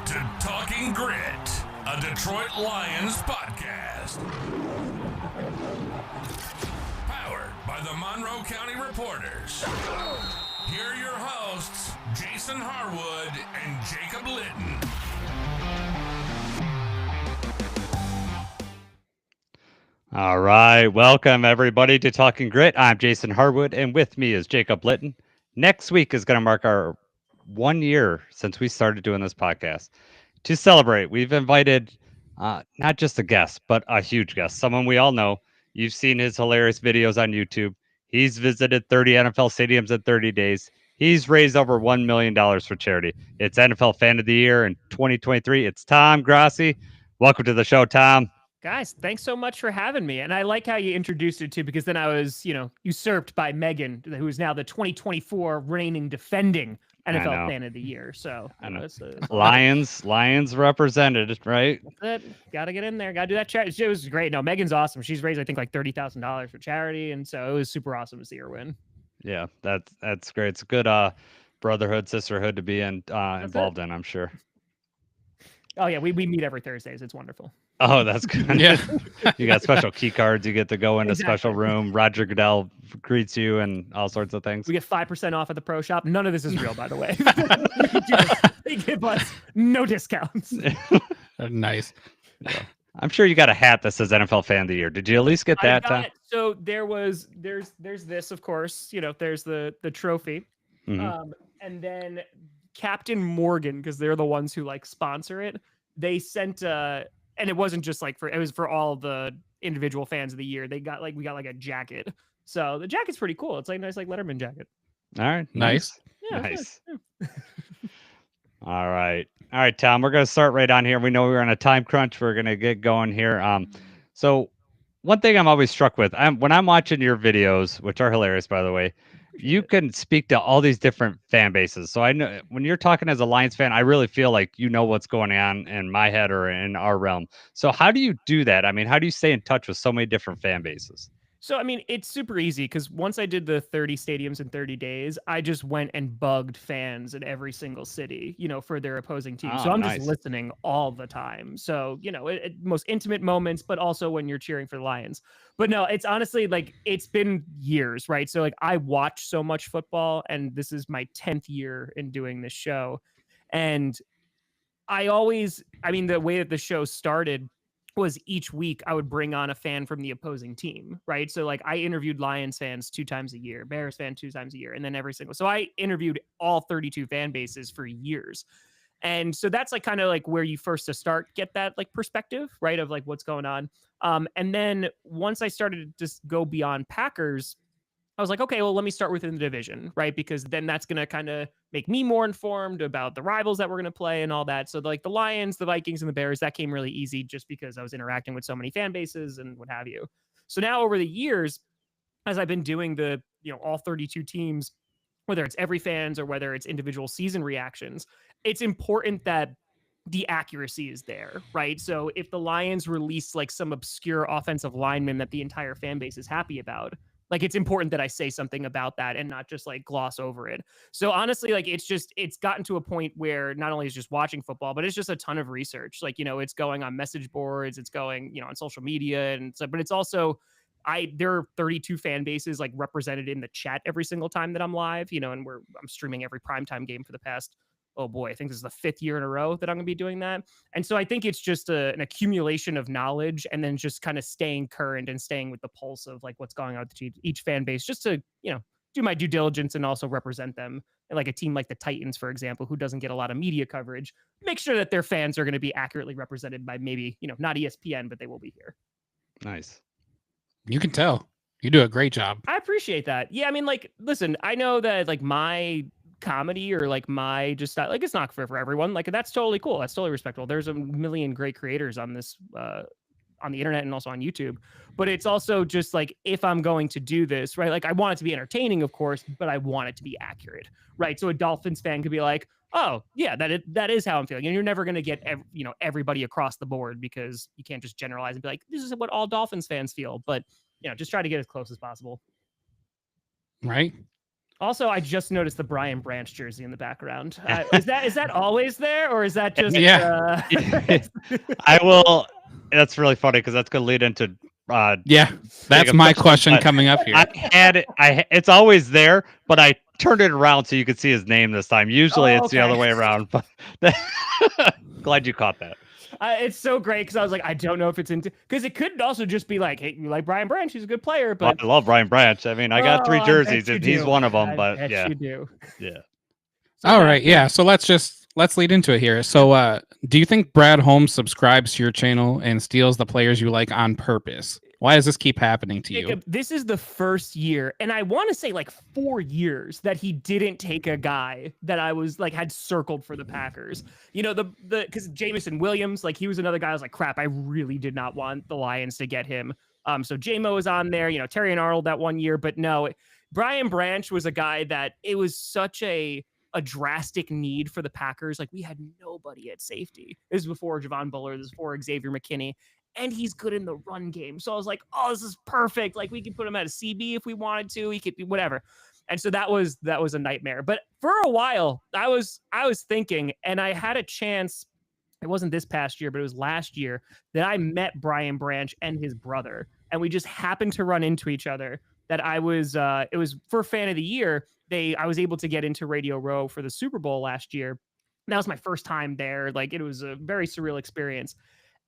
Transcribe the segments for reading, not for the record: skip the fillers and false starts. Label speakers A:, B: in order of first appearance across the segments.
A: to Talking Grit, a Detroit Lions podcast. Powered by the Monroe County Reporters. Here are your hosts, Jason Harwood and Jacob Litton.
B: All right, welcome everybody to Talking Grit. I'm Jason Harwood, and with me is Jacob Litton. Next week is going to mark our 1 year since we started doing this podcast. To celebrate, we've invited not just a guest, but a huge guest, someone we all know. You've seen his hilarious videos on YouTube. He's visited 30 NFL stadiums in 30 days. He's raised over $1 million for charity. It's NFL Fan of the Year in 2023. It's Tom Grossi. Welcome to the show, Tom.
C: Guys, thanks so much for having me. And I like how you introduced it too, because then I was, usurped by Megan, who is now the 2024 reigning defending NFL Fan of the Year. So
B: Lions represented, right?
C: That's it. Got to get in there. Got to do that charity. It was great. No, Megan's awesome. She's raised, I think, like $30,000 for charity. And so it was super awesome to see her win.
B: Yeah, that's great. It's a good brotherhood, sisterhood to be involved in, I'm sure.
C: Oh, yeah. We meet every Thursdays. It's wonderful.
B: Oh, that's good. Yeah. You got special key cards. You get to go in a special room. Roger Goodell greets you and all sorts of things.
C: We get 5% off at the pro shop. None of this is real, by the way. They give us no discounts.
D: Nice.
B: Yeah. I'm sure you got a hat that says NFL Fan of the Year. Did you at least get that?
C: So there's this, of course, there's the trophy.
B: Mm-hmm.
C: And then Captain Morgan, because they're the ones who sponsor it. They sent and it wasn't just it was for all the individual fans of the year. We got a jacket. So the jacket's pretty cool. It's nice Letterman jacket.
B: All right.
D: Nice.
C: Yeah,
B: nice. All right, Tom, we're going to start right on here. We know we're on a time crunch. We're going to get going here. So one thing I'm always struck with, when I'm watching your videos, which are hilarious, by the way, you can speak to all these different fan bases. So I know when you're talking as a Lions fan, I really feel like you know what's going on in my head or in our realm. So how do you do that? I mean, how do you stay in touch with so many different fan bases?
C: So, I mean, it's super easy because once I did the 30 stadiums in 30 days, I just went and bugged fans in every single city, for their opposing team. So I'm just listening all the time. So, most intimate moments, but also when you're cheering for the Lions. But no, it's honestly it's been years, right? So I watch so much football, and this is my 10th year in doing this show. And the way that the show started was each week I would bring on a fan from the opposing team, right? So I interviewed Lions fans 2 times a year, Bears fan 2 times a year, and then so I interviewed all 32 fan bases for years. And so that's kind of where you first to start get that perspective, right, of what's going on. And then once I started to just go beyond Packers, I was like, okay, well, let me start within the division, right? Because then that's going to kind of make me more informed about the rivals that we're going to play and all that. So the Lions, the Vikings, and the Bears, that came really easy just because I was interacting with so many fan bases and what have you. So now over the years, as I've been doing the, all 32 teams, whether it's every fans or whether it's individual season reactions, it's important that the accuracy is there, right? So if the Lions release some obscure offensive lineman that the entire fan base is happy about, it's important that I say something about that and not just gloss over it. So honestly, it's gotten to a point where not only is just watching football, but it's just a ton of research. It's going on message boards, it's going, on social media. And so, but it's also, there are 32 fan bases represented in the chat every single time that I'm live, and I'm streaming every primetime game for the past, oh boy, I think this is the 5th year in a row that I'm going to be doing that. And so I think it's just an accumulation of knowledge and then just kind of staying current and staying with the pulse of what's going on with each fan base, just to, do my due diligence and also represent them. And a team like the Titans, for example, who doesn't get a lot of media coverage, make sure that their fans are going to be accurately represented by maybe, not ESPN, but they will be here.
B: Nice.
D: You can tell. You do a great job.
C: I appreciate that. Yeah, I mean, listen, I know that my comedy or my just it's not for everyone. That's totally cool. That's totally respectable. There's a million great creators on this on the internet and also on YouTube. But it's also just if I'm going to do this, right? I want it to be entertaining, of course, but I want it to be accurate, right? So a Dolphins fan could be oh yeah, that is how I'm feeling. And you're never going to get everybody across the board because you can't just generalize and be this is what all Dolphins fans feel. But just try to get as close as possible.
D: Right.
C: Also, I just noticed the Brian Branch jersey in the background. Is that always there, or is that just?
D: Yeah.
B: I will. That's really funny because that's going to lead into.
D: Yeah, that's
B: Jacob's
D: my
B: question,
D: question
B: but
D: coming up here.
B: I had it. It's always there, but I turned it around so you could see his name this time. Usually, it's the other way around. But glad you caught that.
C: It's so great because I was like, I don't know if it's into because it could also just be like, hey, you like Brian Branch? He's a good player, but
B: I love Brian Branch. I mean, I got 3 jerseys, and he's one of them.
C: I
B: But
C: bet
B: yeah,
C: you do.
B: yeah.
D: All right, yeah. So let's lead into it here. So, do you think Brad Holmes subscribes to your channel and steals the players you like on purpose? Why does this keep happening to
C: Jacob,
D: you?
C: this is the first year, and I want to say like 4 years that he didn't take a guy that I was like had circled for the Packers. You know, the because Jamison Williams, like he was another guy. I was like, crap, I really did not want the Lions to get him. So J-Mo was on there, you know, Terry and Arnold that 1 year, but no, Brian Branch was a guy that it was such a drastic need for the Packers. Like we had nobody at safety. This is before Javon Buller, this is before Xavier McKinney. And he's good in the run game. So I was like, oh, this is perfect. Like we could put him at a CB if we wanted to. He could be whatever. And so that was a nightmare. But for a while, I was thinking, and I had a chance. It wasn't this past year, but it was last year that I met Brian Branch and his brother. And we just happened to run into each other. That it was for Fan of the Year. I was able to get into Radio Row for the Super Bowl last year. And that was my first time there. Like it was a very surreal experience.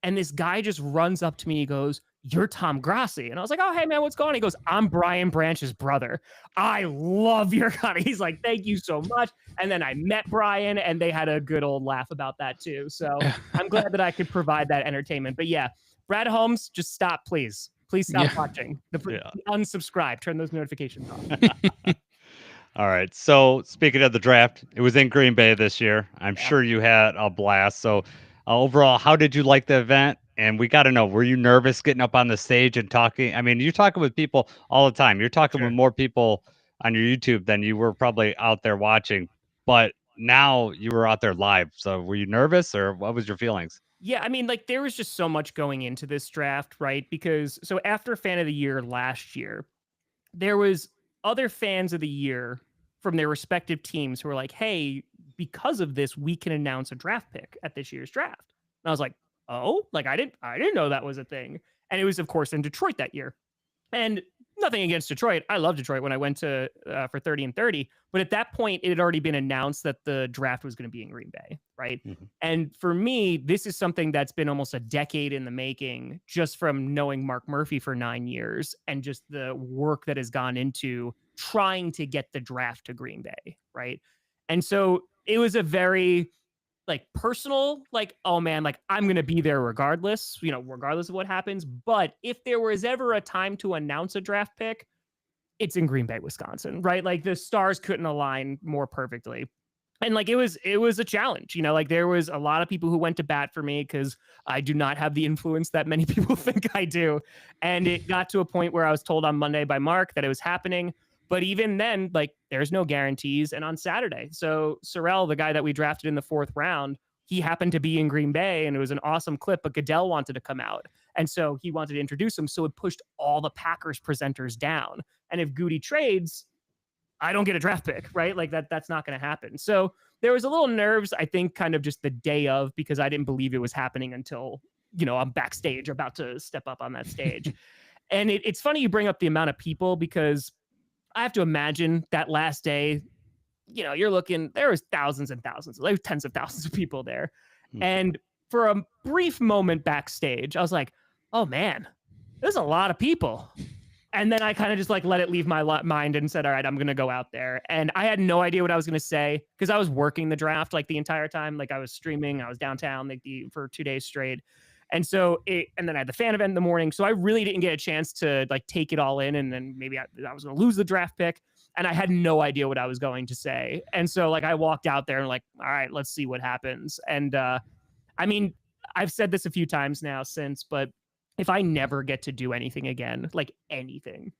C: And this guy just runs up to me. He goes, "You're Tom Grossi." And I was like, "Oh, hey, man, what's going on?" He goes, "I'm Brian Branch's brother. I love your content." He's like, "Thank you so much." And then I met Brian, and they had a good old laugh about that, too. So I'm glad that I could provide that entertainment. But yeah, Brad Holmes, just stop, please. Please stop watching. Unsubscribe. Turn those notifications on.
B: All right. So speaking of the draft, it was in Green Bay this year. I'm sure you had a blast. So overall, how did you like the event? And we got to know, were you nervous getting up on the stage and talking? I mean, you're talking with people all the time. You're talking with more people on your YouTube than you were probably out there watching. But now you were out there live. So were you nervous or what was your feelings?
C: Yeah, I mean, like there was just so much going into this draft, right? Because so after Fan of the Year last year, there was other fans of the year from their respective teams who were like, hey, because of this, we can announce a draft pick at this year's draft. And I was like, oh, like I didn't know that was a thing. And it was, of course, in Detroit that year. And nothing against Detroit. I love Detroit when I went to for 30 and 30. But at that point, it had already been announced that the draft was going to be in Green Bay, right? Mm-hmm. And for me, this is something that's been almost a decade in the making, just from knowing Mark Murphy for 9 years and just the work that has gone into trying to get the draft to Green Bay, right? And so it was a very like personal, like, oh man, like I'm going to be there regardless, you know, regardless of what happens. But if there was ever a time to announce a draft pick, it's in Green Bay, Wisconsin, right? Like the stars couldn't align more perfectly. And like, it was a challenge, you know, like there was a lot of people who went to bat for me because I do not have the influence that many people think I do. And it got to a point where I was told on Monday by Mark that it was happening. But even then, like, there's no guarantees. And on Saturday, so Sorrell, the guy that we drafted in the 4th round, he happened to be in Green Bay, and it was an awesome clip, but Goodell wanted to come out. And so he wanted to introduce him, so it pushed all the Packers presenters down. And if Goody trades, I don't get a draft pick, right? Like, that's not going to happen. So there was a little nerves, I think, kind of just the day of, because I didn't believe it was happening until, you know, I'm backstage about to step up on that stage. And it's funny you bring up the amount of people, because I have to imagine that last day, you know, you're looking, there was thousands and thousands, like tens of thousands of people there. Mm-hmm. And for a brief moment backstage, I was like, oh man, there's a lot of people. And then I kind of just like let it leave my mind and said, all right, I'm going to go out there. And I had no idea what I was going to say because I was working the draft like the entire time. Like I was streaming, I was downtown like for 2 days straight. And so and then I had the fan event in the morning. So I really didn't get a chance to like take it all in. And then maybe I was going to lose the draft pick. And I had no idea what I was going to say. And so like I walked out there and like, all right, let's see what happens. And I mean, I've said this a few times now since, but if I never get to do anything again, like anything,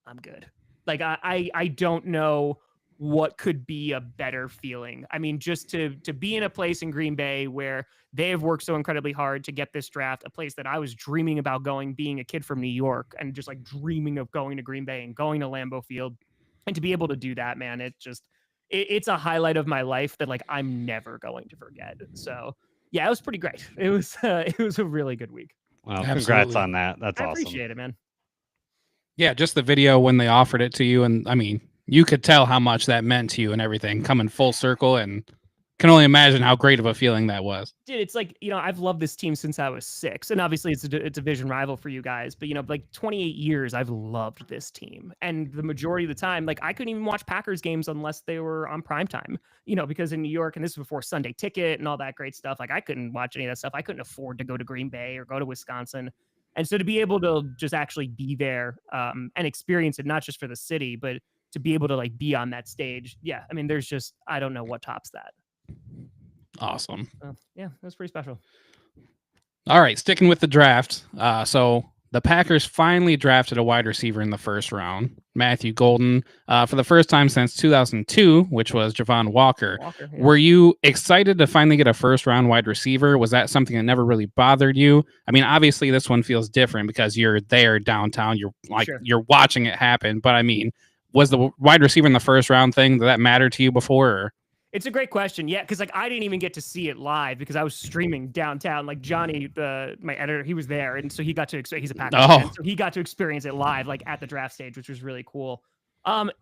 C: I'm good. Like I don't know what could be a better feeling. I mean, just to be in a place in Green Bay where they have worked so incredibly hard to get this draft, a place that I was dreaming about going, being a kid from New York, and just like dreaming of going to Green Bay and going to Lambeau Field. And to be able to do that, man, it's a highlight of my life that like I'm never going to forget. So yeah, it was pretty great. It was a really good week.
B: Well, congrats
D: Absolutely.
B: on that. That's
C: I
B: awesome.
C: appreciate it, man.
D: Yeah, just the video when they offered it to you, and I mean, you could tell how much that meant to you and everything, coming full circle, and can only imagine how great of a feeling that was.
C: Dude, it's like, I've loved this team since I was 6, and obviously it's a division rival for you guys, but like 28 years I've loved this team, and the majority of the time, like I couldn't even watch Packers games unless they were on primetime, because in New York, and this was before Sunday Ticket and all that great stuff, like I couldn't watch any of that stuff. I couldn't afford to go to Green Bay or go to Wisconsin, and so to be able to just actually be there and experience it, not just for the city, but to be able to like be on that stage, yeah, I mean, there's just, I don't know what tops that.
D: Awesome.
C: Yeah, that's pretty special.
D: All right, sticking with the draft. So the Packers finally drafted a wide receiver in the first round, Matthew Golden, for the first time since 2002, which was Javon Walker.
C: Yeah.
D: Were you excited to finally get a first-round wide receiver? Was that something that never really bothered you? I mean, obviously this one feels different because you're there downtown. You're like You're watching it happen. But I mean, was the wide receiver in the first round thing, did that matter to you before? Or?
C: It's a great question. Yeah, because like I didn't even get to see it live because I was streaming downtown. Like Johnny, my editor, he was there, and so he got to. He's a Packers fan, so he got to experience it live, like at the draft stage, which was really cool.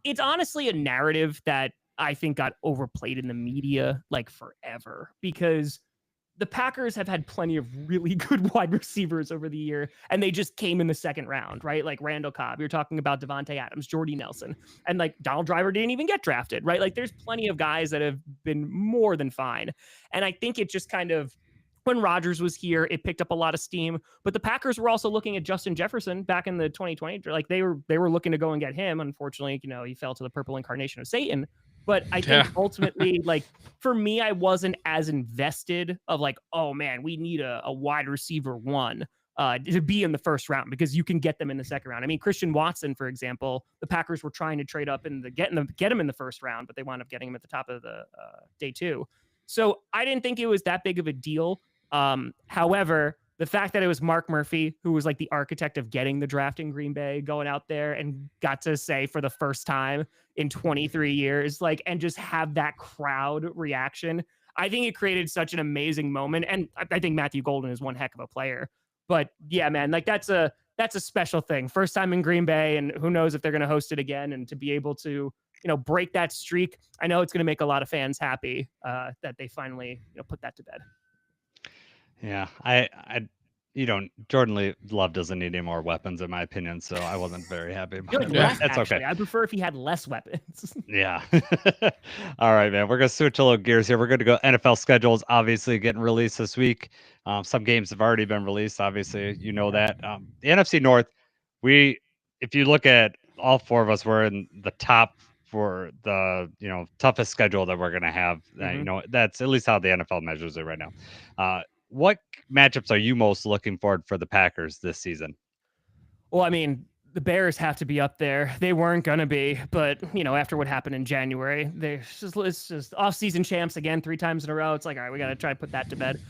C: It's honestly a narrative that I think got overplayed in the media like forever because the Packers have had plenty of really good wide receivers over the year, and they just came in the second round, right? Like Randall Cobb, you're talking about Devontae Adams, Jordy Nelson, and like Donald Driver didn't even get drafted, right? Like there's plenty of guys that have been more than fine. And I think it just kind of, when Rodgers was here, it picked up a lot of steam, but the Packers were also looking at Justin Jefferson back in the 2020, like they were looking to go and get him. Unfortunately, he fell to the purple incarnation of Satan. But I think ultimately, like for me, I wasn't as invested of like, oh man, we need a wide receiver one to be in the first round because you can get them in the second round. I mean, Christian Watson, for example, the Packers were trying to trade up and get him in the first round, but they wound up getting him at the top of the day 2. So I didn't think it was that big of a deal. However, the fact that it was Mark Murphy, who was like the architect of getting the draft in Green Bay, going out there and got to say for the first time in 23 years, like, and just have that crowd reaction. I think it created such an amazing moment. And I think Matthew Golden is one heck of a player, but yeah, man, like that's a special thing. First time in Green Bay, and who knows if they're going to host it again, and to be able to, break that streak. I know it's going to make a lot of fans happy that they finally, put that to bed.
B: Yeah, Jordan Love doesn't need any more weapons, in my opinion, so I wasn't very happy about it.
C: Less,
B: that's
C: actually.
B: okay.
C: I prefer if he had less weapons.
B: Yeah. All right, man. We're going to switch a little gears here. We're going to go NFL schedules, obviously getting released this week. Some games have already been released, obviously. You know that. The NFC North, if you look at all 4 of us, we're in the top for the toughest schedule that we're going to have. That's at least how the NFL measures it right now. What matchups are you most looking forward for the Packers this season?
C: Well, I mean, the Bears have to be up there. They weren't going to be, but after what happened in January, it's just off-season champs again 3 times in a row. It's like, all right, we got to try to put that to bed.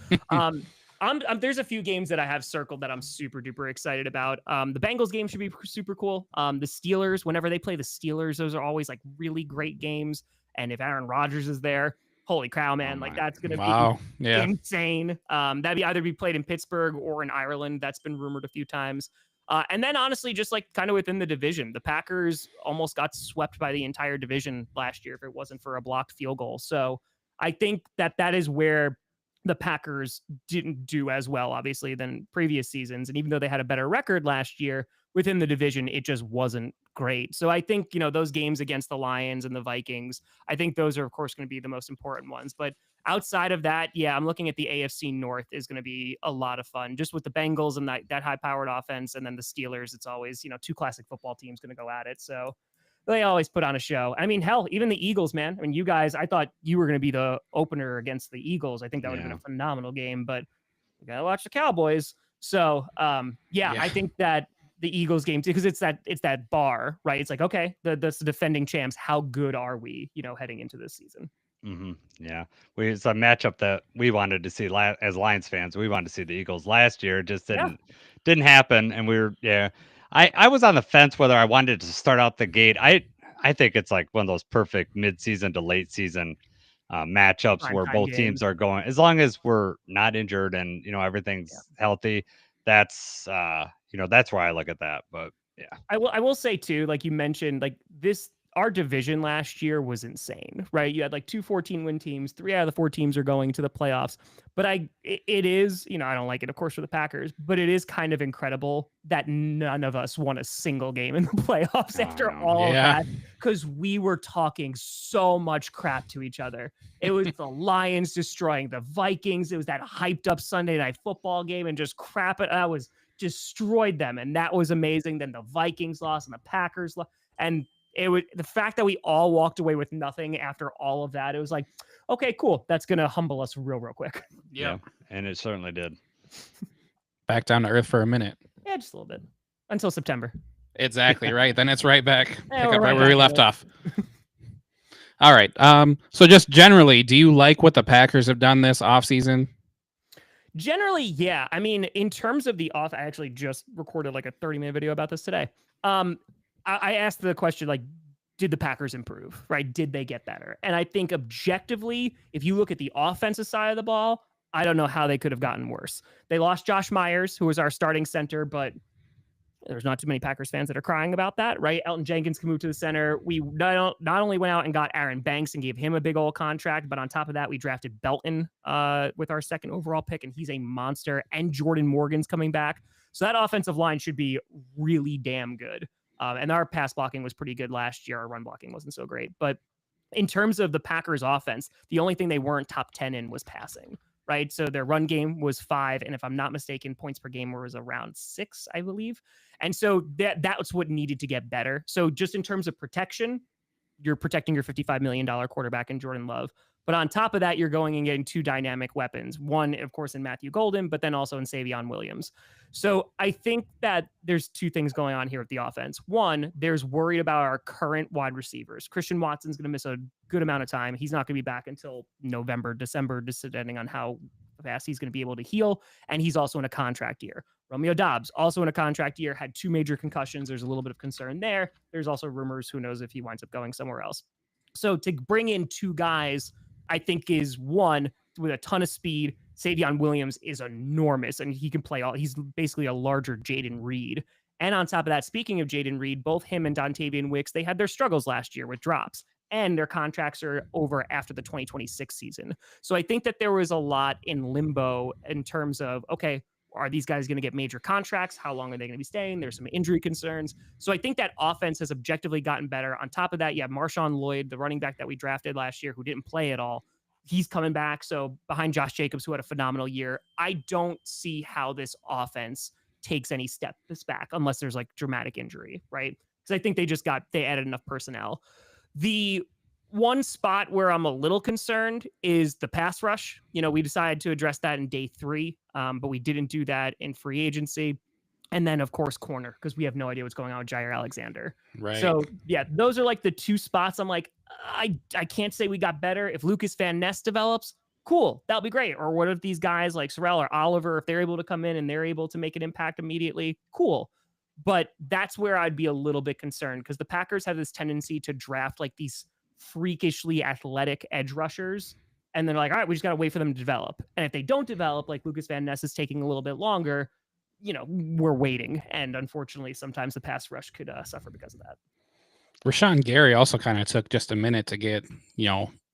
C: There's a few games that I have circled that I'm super duper excited about. The Bengals game should be super cool. The Steelers, whenever they play the Steelers, those are always like really great games. And if Aaron Rodgers is there, holy cow, man! Like that's gonna be insane. That'd either be played in Pittsburgh or in Ireland. That's been rumored a few times. And then honestly, just like kind of within the division, the Packers almost got swept by the entire division last year if it wasn't for a blocked field goal. So I think that is where the Packers didn't do as well, obviously, than previous seasons. And even though they had a better record last year within the division, it just wasn't great. So I think, those games against the Lions and the Vikings, I think those are, of course, going to be the most important ones. But outside of that, yeah, I'm looking at the AFC North is going to be a lot of fun just with the Bengals and that high-powered offense. And then the Steelers, it's always, 2 classic football teams going to go at it. So they always put on a show. I mean, hell, even the Eagles, man. I mean, you guys, I thought you were going to be the opener against the Eagles. I think that would have been a phenomenal game, but you got to watch the Cowboys. So, I think that the Eagles game, because it's that bar, right? It's like, okay, the defending champs. How good are we, heading into this season?
B: Mm-hmm. Yeah, it's a matchup that we wanted to see as Lions fans. We wanted to see the Eagles last year. It just didn't happen, and we were I was on the fence whether I wanted to start out the gate. I think it's like one of those perfect mid-season to late season matchups where both teams are going, as long as we're not injured and everything's healthy. That's that's why I look at that. But yeah,
C: I will say too, like you mentioned, like our division last year was insane, right? You had like 2 14-win teams, 3 out of the 4 teams are going to the playoffs. But it is, I don't like it, of course, for the Packers, but it is kind of incredible that none of us won a single game in the playoffs after all of that, because we were talking so much crap to each other. It was the Lions destroying the Vikings. It was that hyped up Sunday Night Football game and just crap it. That was destroyed them, and that was amazing. Then the Vikings lost and the Packers lost, and it was the fact that we all walked away with nothing after all of that. It was like, okay, cool. That's going to humble us real quick.
B: Yeah. And it certainly did.
D: Back down to earth for a minute.
C: Yeah, just a little bit until September.
D: Exactly. Right. Then it's right back. Pick up right where we left off. All right. So just generally, do you like what the Packers have done this offseason?
C: Generally, yeah. I mean, in terms of the off, I actually just recorded like a 30-minute video about this today. I asked the question, like, did the Packers improve, right? Did they get better? And I think objectively, if you look at the offensive side of the ball, I don't know how they could have gotten worse. They lost Josh Myers, who was our starting center, but there's not too many Packers fans that are crying about that, right? Elton Jenkins can move to the center. We not only went out and got Aaron Banks and gave him a big old contract, but on top of that, we drafted Belton with our 2nd overall pick, and he's a monster. And Jordan Morgan's coming back. So that offensive line should be really damn good. And our pass blocking was pretty good last year. Our run blocking wasn't so great. But in terms of the Packers offense, the only thing they weren't top 10 in was passing, right? So their run game was 5. And if I'm not mistaken, points per game was around 6, I believe. And so that's what needed to get better. So just in terms of protection, you're protecting your $55 million quarterback in Jordan Love. But on top of that, you're going and getting 2 dynamic weapons. One, of course, in Matthew Golden, but then also in Savion Williams. So I think that there's 2 things going on here with the offense. One, there's worried about our current wide receivers. Christian Watson's going to miss a good amount of time. He's not going to be back until November, December, just depending on how fast he's going to be able to heal. And he's also in a contract year. Romeo Doubs, also in a contract year, had 2 major concussions. There's a little bit of concern there. There's also rumors, who knows if he winds up going somewhere else. So to bring in 2 guys, I think is one with a ton of speed. Savion Williams is enormous, and he can play he's basically a larger Jaden Reed. And on top of that, speaking of Jaden Reed, both him and Dontavian Wicks, they had their struggles last year with drops, and their contracts are over after the 2026 season. So I think that there was a lot in limbo in terms of, okay, are these guys going to get major contracts? How long are they going to be staying? There's some injury concerns. So I think that offense has objectively gotten better. On top of that, you have Marshawn Lloyd, the running back that we drafted last year, who didn't play at all. He's coming back. So behind Josh Jacobs, who had a phenomenal year, I don't see how this offense takes any steps back unless there's like dramatic injury, right? Because I think they added enough personnel. The one spot where I'm a little concerned is the pass rush. We decided to address that in day 3, but we didn't do that in free agency. And then, of course, corner, because we have no idea what's going on with Jair Alexander.
D: Right.
C: So, yeah, those are like the 2 spots. I'm like, I can't say we got better. If Lucas Van Ness develops, cool, that'll be great. Or what if these guys like Sorrell or Oliver, if they're able to come in and they're able to make an impact immediately, cool. But that's where I'd be a little bit concerned, because the Packers have this tendency to draft like these freakishly athletic edge rushers. And they're like, all right, we just got to wait for them to develop. And if they don't develop, like Lucas Van Ness is taking a little bit longer, we're waiting. And unfortunately, sometimes the pass rush could suffer because of that.
D: Rashawn Gary also kind of took just a minute to get,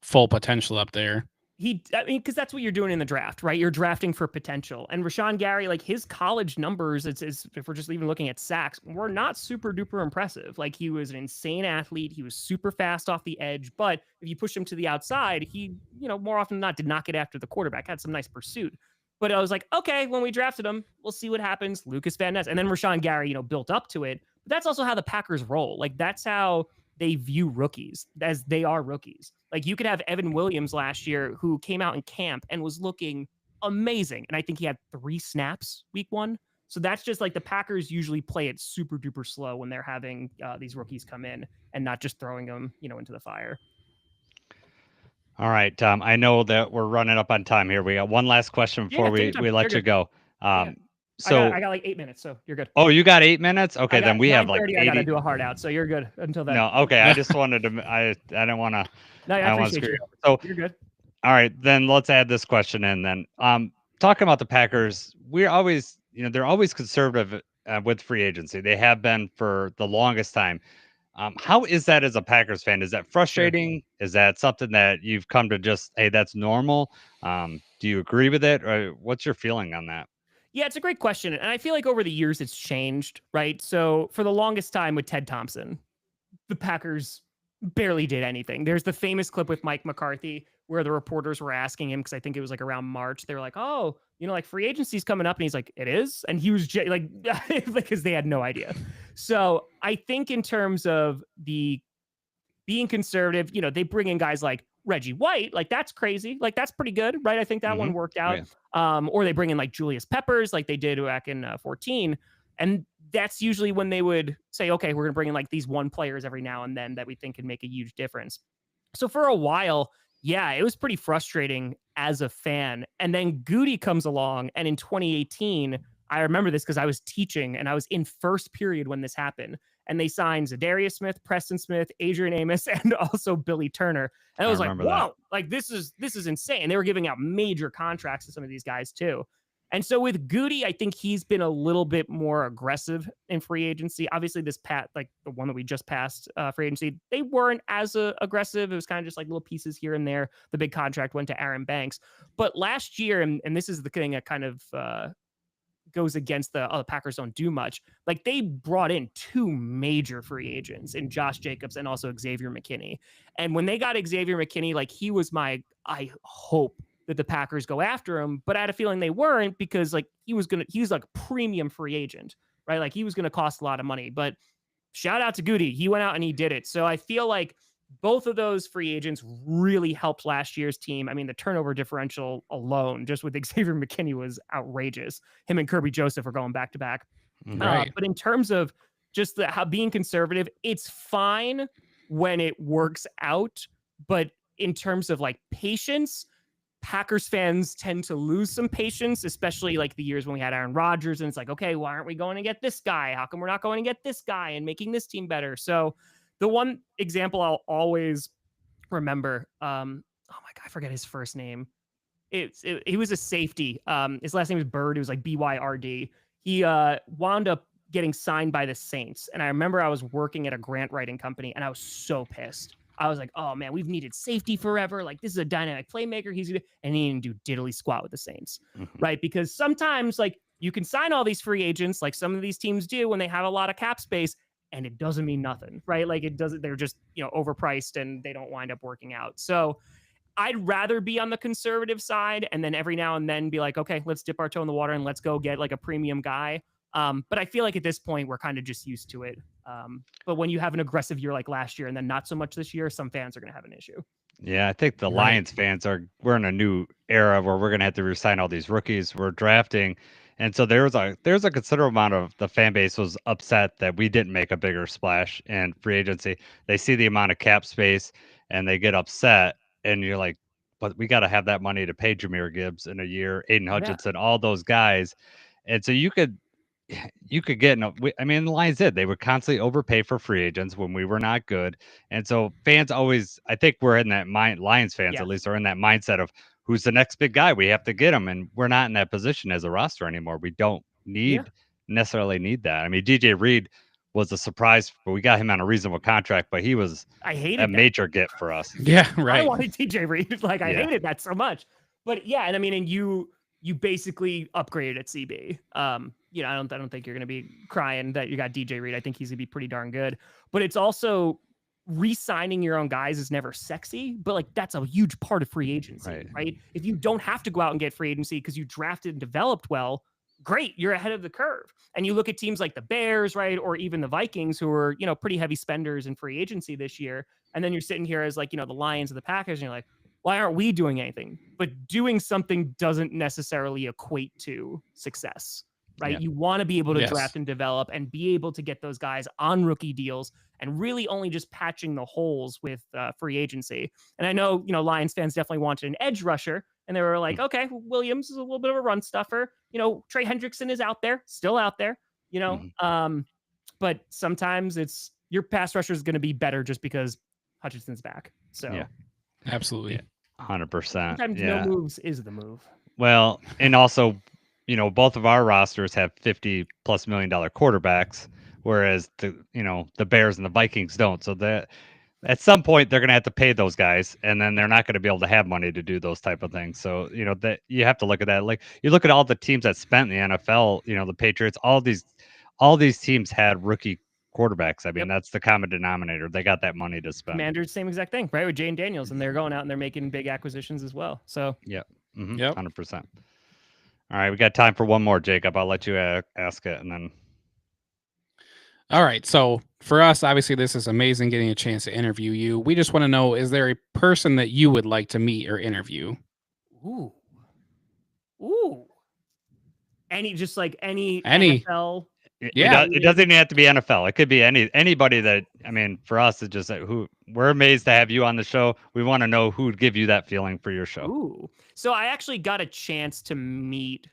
D: full potential up there.
C: Because that's what you're doing in the draft, right? You're drafting for potential. And Rashawn Gary, like his college numbers, it's if we're just even looking at sacks, were not super duper impressive. Like he was an insane athlete. He was super fast off the edge. But if you push him to the outside, he, more often than not did not get after the quarterback, had some nice pursuit. But I was like, okay, when we drafted him, we'll see what happens. Lucas Van Ness. And then Rashawn Gary, built up to it. But that's also how the Packers roll. Like that's how they view rookies, as they are rookies. Like you could have Evan Williams last year, who came out in camp and was looking amazing. And I think he had 3 snaps week 1. So that's just like the Packers usually play it super duper slow when they're having these rookies come in and not just throwing them, into the fire.
B: All right, I know that we're running up on time here. We got one last question before we let you go. So
C: I got like 8 minutes, so you're good.
B: Oh, you got 8 minutes? Okay, then we have like 80.
C: I gotta do a hard out, so you're good until then.
B: No, okay. I just wanted to. I didn't want to.
C: No, I appreciate you.
B: So
C: you're good.
B: All right, then let's add this question in. Then, talking about the Packers, we're always, they're always conservative with free agency. They have been for the longest time. How is that as a Packers fan? Is that frustrating? Sure. Is that something that you've come to just, hey, that's normal? Do you agree with it, or what's your feeling on that?
C: Yeah, it's a great question. And I feel like over the years it's changed, right? So for the longest time with Ted Thompson, the Packers barely did anything. There's the famous clip with Mike McCarthy where the reporters were asking him, because I think it was like around March, they were like, oh, like free agency's coming up. And he's like, it is? And he was like, because they had no idea. So I think in terms of the being conservative, they bring in guys like Reggie White, like that's crazy. Like that's pretty good, right? I think that one worked out. Yeah. Or they bring in like Julius Peppers, like they did back in 14. And that's usually when they would say, okay, we're going to bring in like these one players every now and then that we think can make a huge difference. So for a while, yeah, it was pretty frustrating as a fan. And then Goody comes along, and in 2018, I remember this because I was teaching and I was in first period when this happened. And they signed Zadarius Smith, Preston Smith, Adrian Amos, and also Billy Turner. And I was like, whoa, like this is insane. And they were giving out major contracts to some of these guys too. And so with Goody, I think he's been a little bit more aggressive in free agency. Obviously, this like the one that we just passed free agency, they weren't as aggressive. It was kind of just like little pieces here and there. The big contract went to Aaron Banks. But last year, and this is the thing that kind of goes against the Packers don't do much. Like they brought in two major free agents in Josh Jacobs and also Xavier McKinney. And when they got Xavier McKinney, like he was I hope that the Packers go after him, but I had a feeling they weren't, because like he was like a premium free agent, right? Like he was going to cost a lot of money. But shout out to Goody. He went out and he did it. So I feel like both of those free agents really helped last year's team. I mean, the turnover differential alone, just with Xavier McKinney, was outrageous. Him and Kirby Joseph are going back to back. Right. But in terms of just how being conservative, it's fine when it works out. But in terms of like patience, Packers fans tend to lose some patience, especially like the years when we had Aaron Rodgers, and it's like, okay, why aren't we going to get this guy? How come we're not going to get this guy and making this team better? So the one example I'll always remember, oh my God, I forget his first name. He was a safety. His last name was Bird. It was like BYRD. He wound up getting signed by the Saints. And I remember I was working at a grant writing company, and I was so pissed. I was like, oh man, we've needed safety forever. Like this is a dynamic playmaker. And he didn't do diddly squat with the Saints, right? Because sometimes like you can sign all these free agents, like some of these teams do when they have a lot of cap space, and it doesn't mean nothing, right? Like it doesn't, they're just, overpriced and they don't wind up working out. So I'd rather be on the conservative side and then every now and then be like, okay, let's dip our toe in the water and let's go get like a premium guy. But I feel like at this point, we're kind of just used to it. But when you have an aggressive year like last year and then not so much this year, some fans are going to have an issue.
B: Yeah, I think the Lions fans we're in a new era where we're going to have to resign all these rookies. We're drafting. And so there's a considerable amount of the fan base was upset that we didn't make a bigger splash in free agency. They see the amount of cap space and they get upset. And you're like, but we got to have that money to pay Jahmyr Gibbs in a year, Aiden Hutchinson, all those guys. And so you could get, I mean, the Lions did. They would constantly overpay for free agents when we were not good. And so fans always, I think we're in that mind, Lions fans at least are in that mindset of who's the next big guy. We have to get him. And we're not in that position as a roster anymore. We don't necessarily need that. I mean, DJ Reed was a surprise, but we got him on a reasonable contract, but he was major get for us.
D: Yeah, right.
C: I wanted DJ Reed. Like I hated that so much. But yeah, and I mean, and you basically upgraded at CB. I don't think you're going to be crying that you got DJ Reed. I think he's going to be pretty darn good. But it's also re-signing your own guys is never sexy, but like that's a huge part of free agency, right? If you don't have to go out and get free agency because you drafted and developed well, great, you're ahead of the curve. And you look at teams like the Bears, right, or even the Vikings, who are pretty heavy spenders in free agency this year, and then you're sitting here as like the Lions or the Packers, and you're like, why aren't we doing anything? But doing something doesn't necessarily equate to success, right? You want to be able to draft and develop and be able to get those guys on rookie deals and really only just patching the holes with free agency. And I know, Lions fans definitely wanted an edge rusher. And they were like, okay, Williams is a little bit of a run stuffer. Trey Hendrickson is out there, still out there, but sometimes it's your pass rusher is going to be better just because Hutchinson's back. So
B: yeah,
D: absolutely.
B: 100%.
C: Sometimes no moves is the move.
B: Well, and also, both of our rosters have $50+ million quarterbacks, whereas the Bears and the Vikings don't. So that at some point they're going to have to pay those guys, and then they're not going to be able to have money to do those type of things. So that you have to look at that. Like you look at all the teams that spent in the NFL, the Patriots, all these teams had rookie quarterbacks. I mean, that's the common denominator. They got that money to spend.
C: Commanders, same exact thing, right? With Jane Daniels, and they're going out and they're making big acquisitions as well. So
B: yep, 100%. All right, we got time for one more, Jacob. I'll let you ask it, and then.
D: All right. So for us, obviously, this is amazing getting a chance to interview you. We just want to know, is there a person that you would like to meet or interview?
C: Ooh. Any NFL.
B: It doesn't even have to be NFL. It could be anybody that, I mean, for us, it's just who we're amazed to have you on the show. We want to know who would give you that feeling for your show.
C: Ooh. So I actually got a chance to meet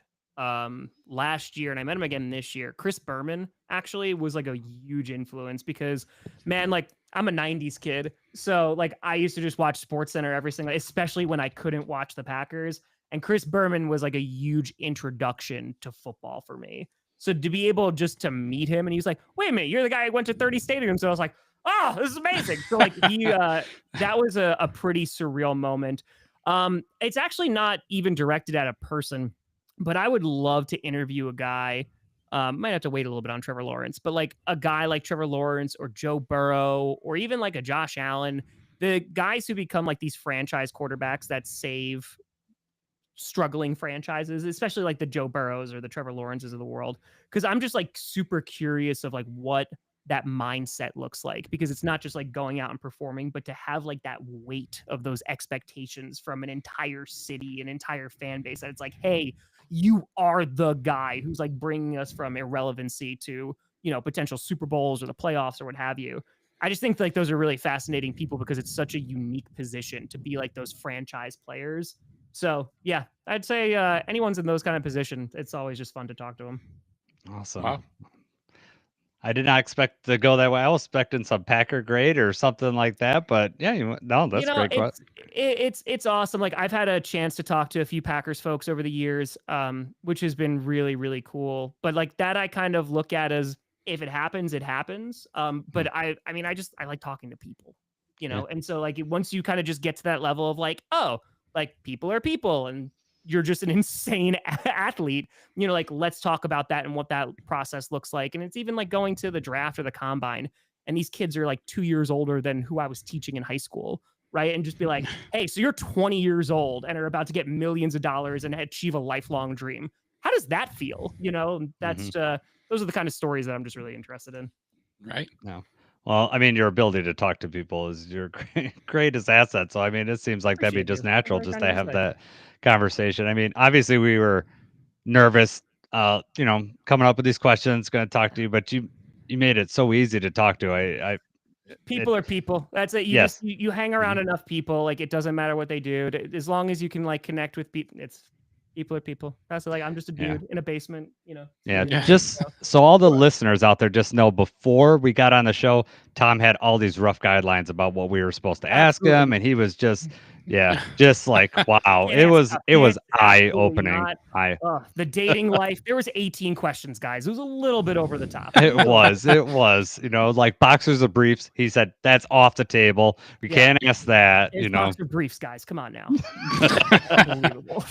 C: last year, and I met him again this year. Chris Berman actually was like a huge influence because, man, like I'm a 90s kid. So like I used to just watch SportsCenter every single, especially when I couldn't watch the Packers. And Chris Berman was like a huge introduction to football for me. So to be able just to meet him, and he's like, wait a minute, you're the guy who went to 30 stadiums. So I was like, oh, this is amazing. So like that was a pretty surreal moment. It's actually not even directed at a person, but I would love to interview a guy. Might have to wait a little bit on Trevor Lawrence, but like a guy like Trevor Lawrence or Joe Burrow, or even like a Josh Allen, the guys who become like these franchise quarterbacks that save struggling franchises, especially like the Joe Burrows or the Trevor Lawrences of the world. Cause I'm just like super curious of like what that mindset looks like, because it's not just like going out and performing, but to have like that weight of those expectations from an entire city, an entire fan base, that it's like, hey, you are the guy who's like bringing us from irrelevancy to, potential Super Bowls or the playoffs or what have you. I just think like those are really fascinating people because it's such a unique position to be like those franchise players. So yeah, I'd say anyone's in those kind of position, it's always just fun to talk to them.
B: Awesome.
D: Wow.
B: I did not expect to go that way. I was expecting some Packer grade or something like that, but yeah, that's great.
C: It's awesome. Like I've had a chance to talk to a few Packers folks over the years, which has been really, really cool. But like that, I kind of look at as if it happens, it happens. But I like talking to people, and so like once you kind of just get to that level of like, oh, like people are people, and you're just an insane athlete, like let's talk about that and what that process looks like. And it's even like going to the draft or the combine, and these kids are like 2 years older than who I was teaching in high school, right? And just be like, hey, so you're 20 years old and are about to get millions of dollars and achieve a lifelong dream. How does that feel? That's those are the kind of stories that I'm just really interested in.
D: Right.
B: No. Well, I mean, your ability to talk to people is your greatest asset. So, I mean, it seems like that'd be just natural just to have that conversation. I mean, obviously we were nervous, coming up with these questions, going to talk to you, but you made it so easy to talk to.
C: People are people. That's it. You hang around enough people. Like it doesn't matter what they do. As long as you can like connect with people, people are people. That's like, I'm just a dude in a basement,
B: Yeah. Just so all the listeners out there just know, before we got on the show, Tom had all these rough guidelines about what we were supposed to ask him. And he was just like, wow, it was eye opening.
C: The dating life. There was 18 questions, guys. It was a little bit over the top.
B: It was, like boxers of briefs. He said, that's off the table. We can't ask that,
C: It's boxer briefs, guys. Come on now. Unbelievable.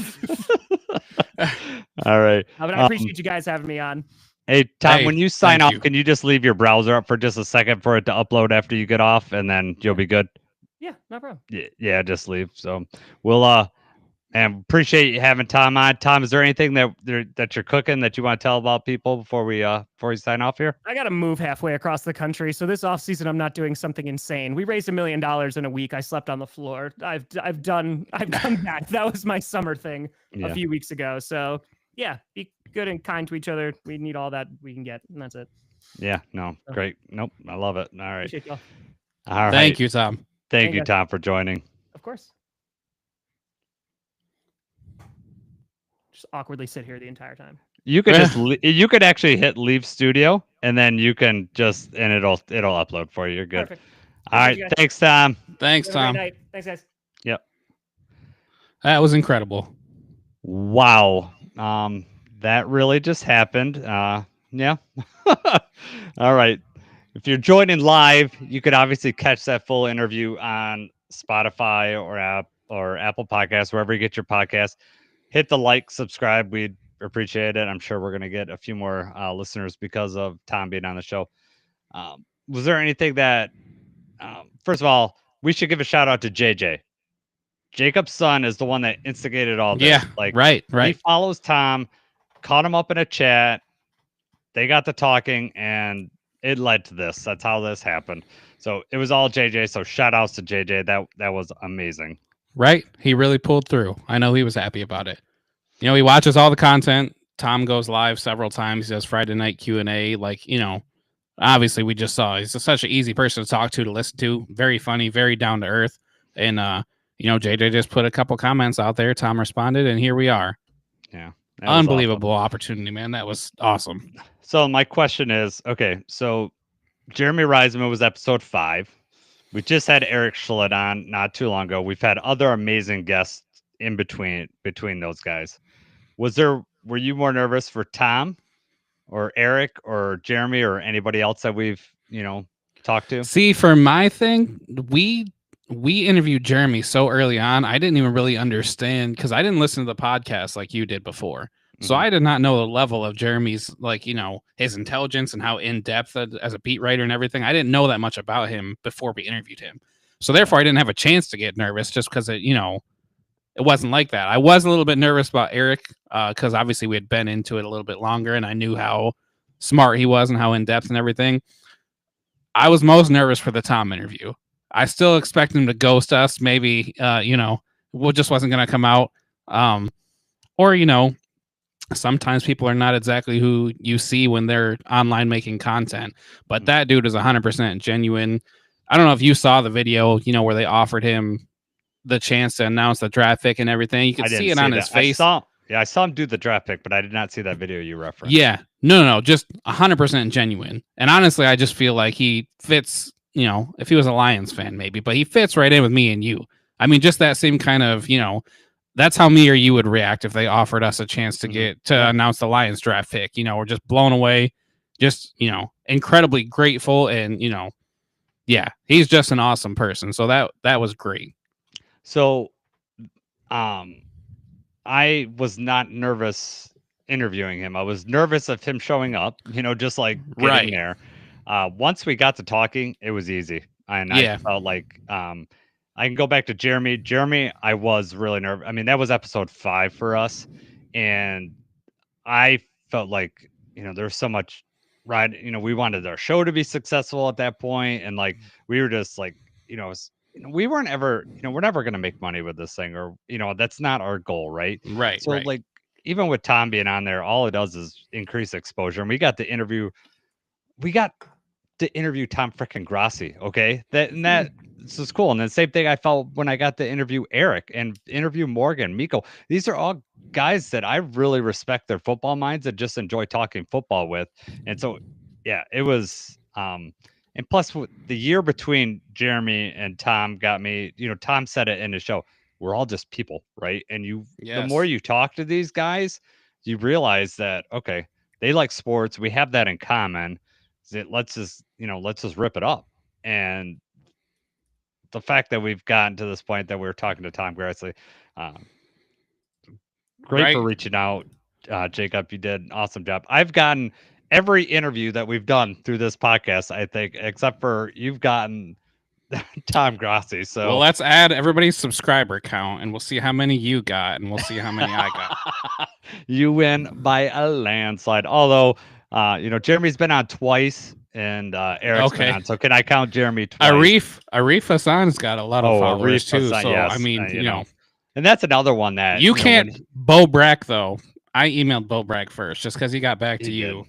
B: All right.
C: But I appreciate you guys having me on.
B: Hey, Tom, when you sign off, can you just leave your browser up for just a second for it to upload after you get off, and then you'll be good?
C: Yeah, no problem.
B: Yeah, just leave. So we'll and appreciate you having Tom on. Tom, is there anything that you're cooking that you want to tell about people before we sign off here?
C: I got to move halfway across the country, so this off season I'm not doing something insane. We raised $1 million in a week. I slept on the floor. I've done that. That was my summer thing a few weeks ago. So yeah, be good and kind to each other. We need all that we can get, and that's it.
B: Yeah, no, great. Nope, I love it. All right.
C: Appreciate y'all.
B: All right.
D: Thank you, Tom.
B: Thank you, Tom, for joining.
C: Of course. just awkwardly sit here the entire time.
B: You could you could actually hit leave studio, and then you can just and it'll upload for you. You're good.
C: Perfect.
B: All right, thanks, Tom.
D: Thanks,
C: Have a
D: Tom.
C: great night. Thanks, guys.
B: Yep.
D: That was incredible.
B: Wow. That really just happened. Yeah. All right. If you're joining live, you could obviously catch that full interview on Spotify or Apple Podcasts, wherever you get your podcast. Hit the like, subscribe. We'd appreciate it. I'm sure we're going to get a few more listeners because of Tom being on the show. Was there anything that, first of all, we should give a shout out to JJ. Jacob's son is the one that instigated all this.
D: Yeah,
B: like
D: right.
B: He follows Tom, caught him up in a chat. They got to talking, and it led to this. That's how this happened. So it was all JJ. So shout outs to JJ. That was amazing.
D: Right. He really pulled through. I know he was happy about it. You know, he watches all the content. Tom goes live several times. He does Friday night Q&A. Like, you know, obviously we just saw he's such an easy person to talk to listen to. Very funny, very down to earth. And, you know, JJ just put a couple comments out there. Tom responded, and here we are.
B: Yeah.
D: Unbelievable opportunity, man. That was awesome.
B: So my question is, okay, so Jeremy Reisman was episode 5. We just had Eric Schlitt on not too long ago. We've had other amazing guests in between those guys. Were you more nervous for Tom or Eric or Jeremy or anybody else that we've, you know, talked to?
D: See, for my thing, we interviewed Jeremy so early on, I didn't even really understand because I didn't listen to the podcast like you did before. So I did not know the level of Jeremy's, like, you know, his intelligence and how in-depth as a beat writer and everything. I didn't know that much about him before we interviewed him. So therefore, I didn't have a chance to get nervous just because it, you know, it wasn't like that. I was a little bit nervous about Eric because obviously we had been into it a little bit longer and I knew how smart he was and how in-depth and everything. I was most nervous for the Tom interview. I still expect him to ghost us. Maybe, you know, it just wasn't going to come out. Or, you know, sometimes people are not exactly who you see when they're online making content, but that dude is 100% genuine. I don't know if you saw the video, you know, where they offered him the chance to announce the draft pick and everything. You could see it on his face. I
B: saw him do the draft pick, but I did not see that video you referenced.
D: Yeah, no, just 100% genuine. And honestly, I just feel like he fits, you know, if he was a Lions fan, maybe, but he fits right in with me and you. I mean, just that same kind of, you know, that's how me or you would react if they offered us a chance to get to announce the Lions draft pick. You know, we're just blown away, just, you know, incredibly grateful. And, you know, yeah, he's just an awesome person. So that was great.
B: So, I was not nervous interviewing him. I was nervous of him showing up, you know, just like getting there. Once we got to talking, it was easy. And I felt like, I can go back to Jeremy. Jeremy, I was really nervous. I mean, that was episode 5 for us. And I felt like, you know, there's so much, right? You know, we wanted our show to be successful at that point. And like, we were just like, you know, we weren't ever, you know, we're never going to make money with this thing, or, you know, that's not our goal. Right.
D: Right.
B: So like, even with Tom being on there, all it does is increase exposure. And we got to interview Tom freaking Grossi. Okay. This is cool. And then same thing I felt when I got to interview Eric and interview Morgan, Miko. These are all guys that I really respect their football minds and just enjoy talking football with. And so, yeah, it was, and plus the year between Jeremy and Tom got me, you know, Tom said it in his show, we're all just people, right? And the more you talk to these guys, you realize that, okay, they like sports. We have that in common. Let's just rip it up. And the fact that we've gotten to this point that we're talking to Tom Grossi, great for reaching out. Jacob, you did an awesome job. I've gotten every interview that we've done through this podcast, I think, except for you've gotten Tom Grossi. So
D: well, let's add everybody's subscriber count and we'll see how many you got and we'll see how many I got.
B: You win by a landslide. Although, you know, Jeremy's been on twice and Eric's been on. So can I count Jeremy twice?
D: Arif Hassan's got a lot of followers too.
B: Hassan,
D: so
B: yes,
D: I mean, you know.
B: And that's another one that
D: you can't. Bo Brack though. I emailed Bo Brack first just because he got back to you.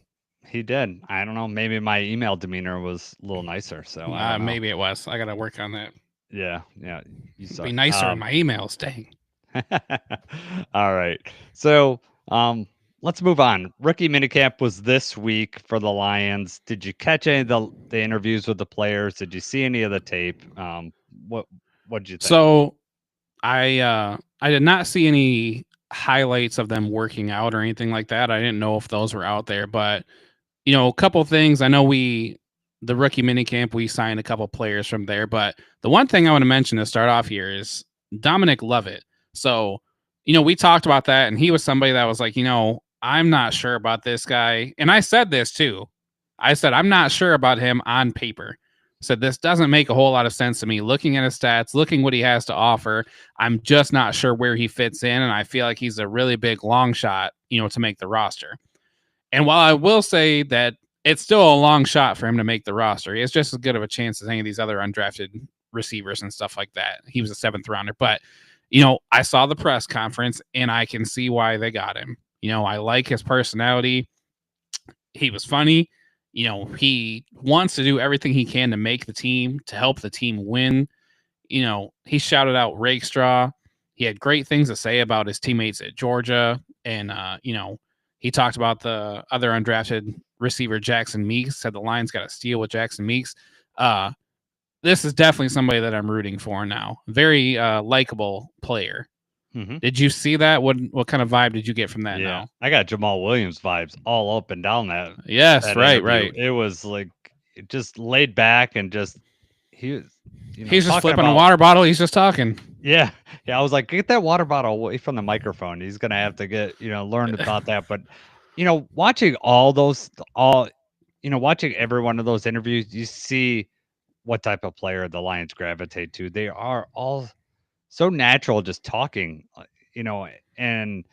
B: He did. I don't know. Maybe my email demeanor was a little nicer. So
D: maybe it was. I got to work on that.
B: Yeah. You
D: be nicer in my emails. Dang.
B: All right. So Let's move on. Rookie minicamp was this week for the Lions. Did you catch any of the interviews with the players? Did you see any of the tape? What did you think?
D: So I did not see any highlights of them working out or anything like that. I didn't know if those were out there, but a couple things. I know the rookie minicamp, we signed a couple players from there, but the one thing I want to mention to start off here is Dominic Lovett. So, we talked about that, and he was somebody that was like, I'm not sure about this guy. And I said this too. I said, I'm not sure about him on paper. Said this doesn't make a whole lot of sense to me. Looking at his stats, looking what he has to offer, I'm just not sure where he fits in, and I feel like he's a really big long shot, to make the roster. And while I will say that it's still a long shot for him to make the roster, he has just as good of a chance as any of these other undrafted receivers and stuff like that. He was a 7th rounder, but I saw the press conference and I can see why they got him. I like his personality. He was funny. He wants to do everything he can to make the team, to help the team win. He shouted out Rakestraw. He had great things to say about his teammates at Georgia. And, he talked about the other undrafted receiver, Jackson Meeks, said the Lions got a steal with Jackson Meeks. This is definitely somebody that I'm rooting for now. Very likable player. Mm-hmm. Did you see that? What kind of vibe did you get from that?
B: Yeah,
D: now?
B: I got Jamal Williams vibes all up and down that.
D: Yes,
B: that
D: right,
B: interview.
D: Right.
B: It was like just laid back and just he was.
D: He's just flipping a water bottle. He's just talking.
B: Yeah. I was like, get that water bottle away from the microphone. He's gonna have to get learn about that. But watching watching every one of those interviews, you see what type of player the Lions gravitate to. They are all so natural, just talking, and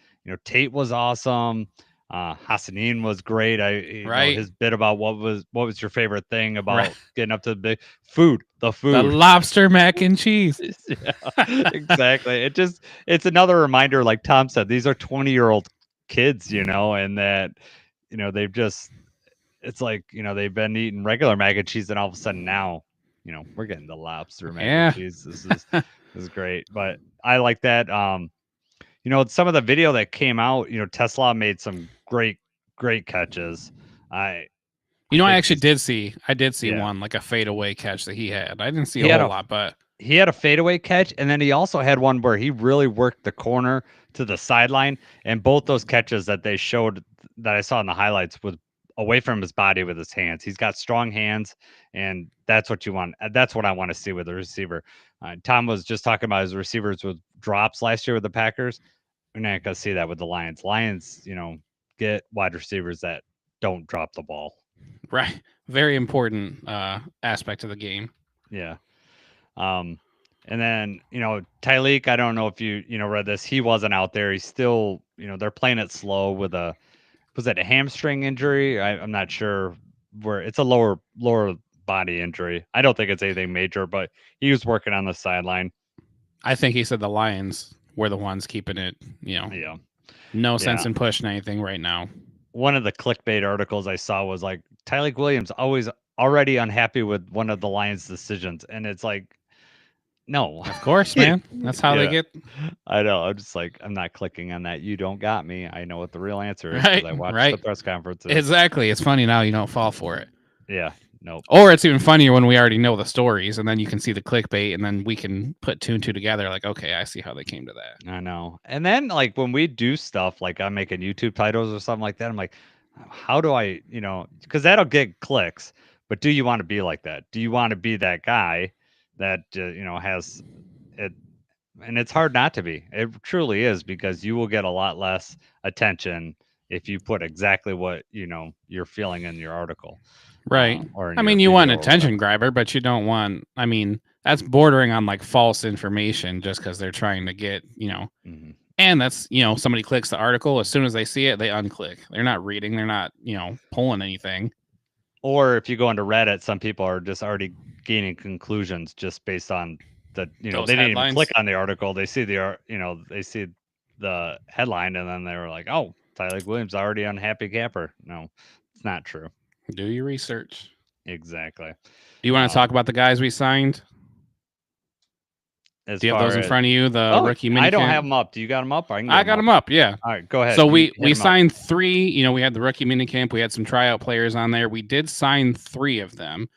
B: Tate was awesome. Hassanin was great. His bit about what was your favorite thing about getting up to the big food, the
D: lobster mac and cheese.
B: Yeah, exactly. It's another reminder, like Tom said, these are 20-year-old kids, and that, they've just, it's like, they've been eating regular mac and cheese, and all of a sudden now, we're getting the lobster mac and cheese. This is great. But I like that. Some of the video that came out, Tesla made some great catches. I actually did see
D: one, like a fadeaway catch that he had. I didn't see a whole lot, but
B: he had a fadeaway catch, and then he also had one where he really worked the corner to the sideline, and both those catches that they showed that I saw in the highlights was away from his body with his hands. He's got strong hands, and that's what you want. That's what I want to see with a receiver. Tom was just talking about his receivers with drops last year with the Packers. We're not going to see that with the Lions. Lions, get wide receivers that don't drop the ball.
D: Right. Very important aspect of the game.
B: Yeah. And then, Tyleek, I don't know if you read this. He wasn't out there. He's still, they're playing it slow with was that a hamstring injury? I'm not sure where. It's a lower body injury. I don't think it's anything major, but he was working on the sideline.
D: I think he said the Lions were the ones keeping it,
B: Yeah.
D: No sense in pushing anything right now.
B: One of the clickbait articles I saw was like, Tyleek Williams already unhappy with one of the Lions' decisions. And it's like, no.
D: Of course, man. That's how they get.
B: I know. I'm just like, I'm not clicking on that. You don't got me. I know what the real answer is.
D: Right.
B: I watched the press conferences.
D: Exactly. It's funny now you don't fall for it.
B: Yeah. Nope.
D: Or it's even funnier when we already know the stories, and then you can see the clickbait, and then we can put 2 and 2 together. Like, okay, I see how they came to that.
B: I know. And then, like, when we do stuff, like I'm making YouTube titles or something like that, I'm like, how do I, because that'll get clicks. But do you want to be like that? Do you want to be that guy that has it? And it's hard not to be. It truly is, because you will get a lot less attention if you put exactly what you're feeling in your article.
D: Right. You want an attention grabber, but you don't want, that's bordering on like false information just because they're trying to get,
B: mm-hmm.
D: And that's, somebody clicks the article. As soon as they see it, they unclick. They're not reading. They're not, pulling anything.
B: Or if you go into Reddit, some people are just already gaining conclusions just based on the, they didn't even click on the article. They see they see the headline, and then they were like, oh, Tyleek Williams already unhappy camper. No, it's not true.
D: Do your research.
B: Exactly.
D: Do you want to talk about the guys we signed?
B: As
D: Do you have
B: far
D: those in
B: as,
D: front of you? The rookie minicamp?
B: I don't have them up. Do you got them up? I
D: got them up. Yeah.
B: All right, go ahead.
D: So we signed 3. You know, we had the rookie minicamp. We had some tryout players on there. We did sign 3 of them.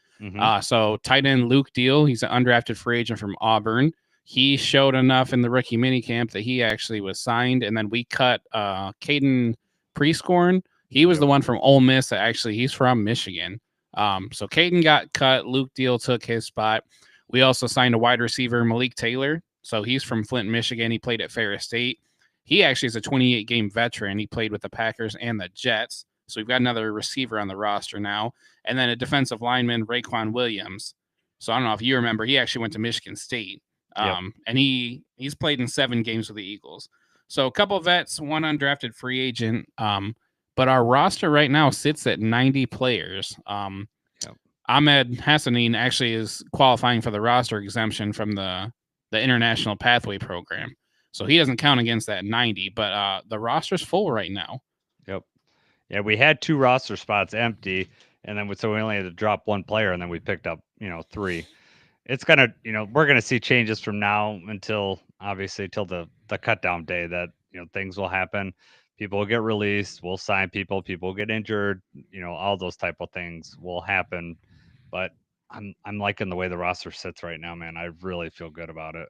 D: So tight end Luke Deal, he's an undrafted free agent from Auburn. He showed enough in the rookie minicamp that he actually was signed. And then we cut Caden Prescorn. He was the one from Ole Miss that actually he's from Michigan. So Caden got cut. Luke Deal took his spot. We also signed a wide receiver, Malik Taylor. So he's from Flint, Michigan. He played at Ferris State. He actually is a 28-game veteran. He played with the Packers and the Jets. So we've got another receiver on the roster now. And then a defensive lineman, Raekwon Williams. So I don't know if you remember, he actually went to Michigan State. And he's played in 7 games with the Eagles. So a couple of vets, one undrafted free agent. But our roster right now sits at 90 players. Ahmed Hassanin actually is qualifying for the roster exemption from the International Pathway Program. So he doesn't count against that 90, but the roster's full right now.
B: Yep. Yeah, we had 2 roster spots empty, and then so we only had to drop 1 player, and then we picked up, 3. It's gonna, we're gonna see changes from now until obviously till the cut down day that things will happen. People will get released. We'll sign people. People will get injured. All those type of things will happen. But I'm liking the way the roster sits right now, man. I really feel good about it.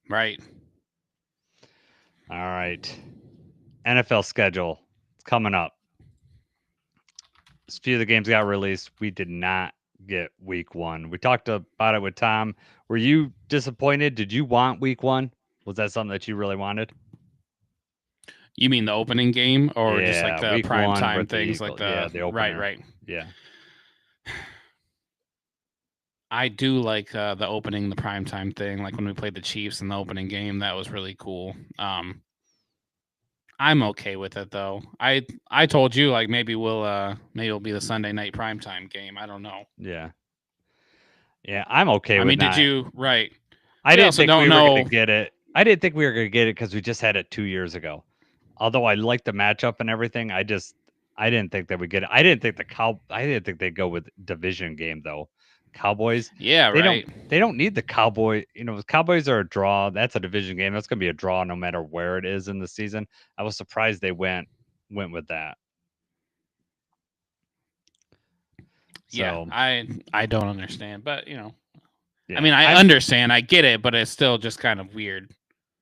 D: Right.
B: All right. NFL schedule. It's coming up. A few of the games got released. We did not get week 1. We talked about it with Tom. Were you disappointed? Did you want week 1? Was that something that you really wanted?
D: You mean the opening game or just like the prime time things like the
B: opener.
D: Right.
B: Yeah.
D: I do like the opening, the primetime thing. Like when we played the Chiefs in the opening game, that was really cool. I'm okay with it though. I told you like maybe it'll be the Sunday night primetime game. I don't know.
B: Yeah. Yeah, I'm okay with it.
D: I mean, did you right?
B: I didn't think we were going to get it. I didn't think we were going to get it because we just had it 2 years ago. Although I like the matchup and everything, I didn't think that we get it. I didn't think they'd go with division game though. Cowboys.
D: Yeah,
B: They don't need the Cowboy. The Cowboys are a draw. That's a division game. That's going to be a draw no matter where it is in the season. I was surprised they went with that. So,
D: yeah, I don't understand, but
B: yeah,
D: I mean, I understand, I get it, but it's still just kind of weird.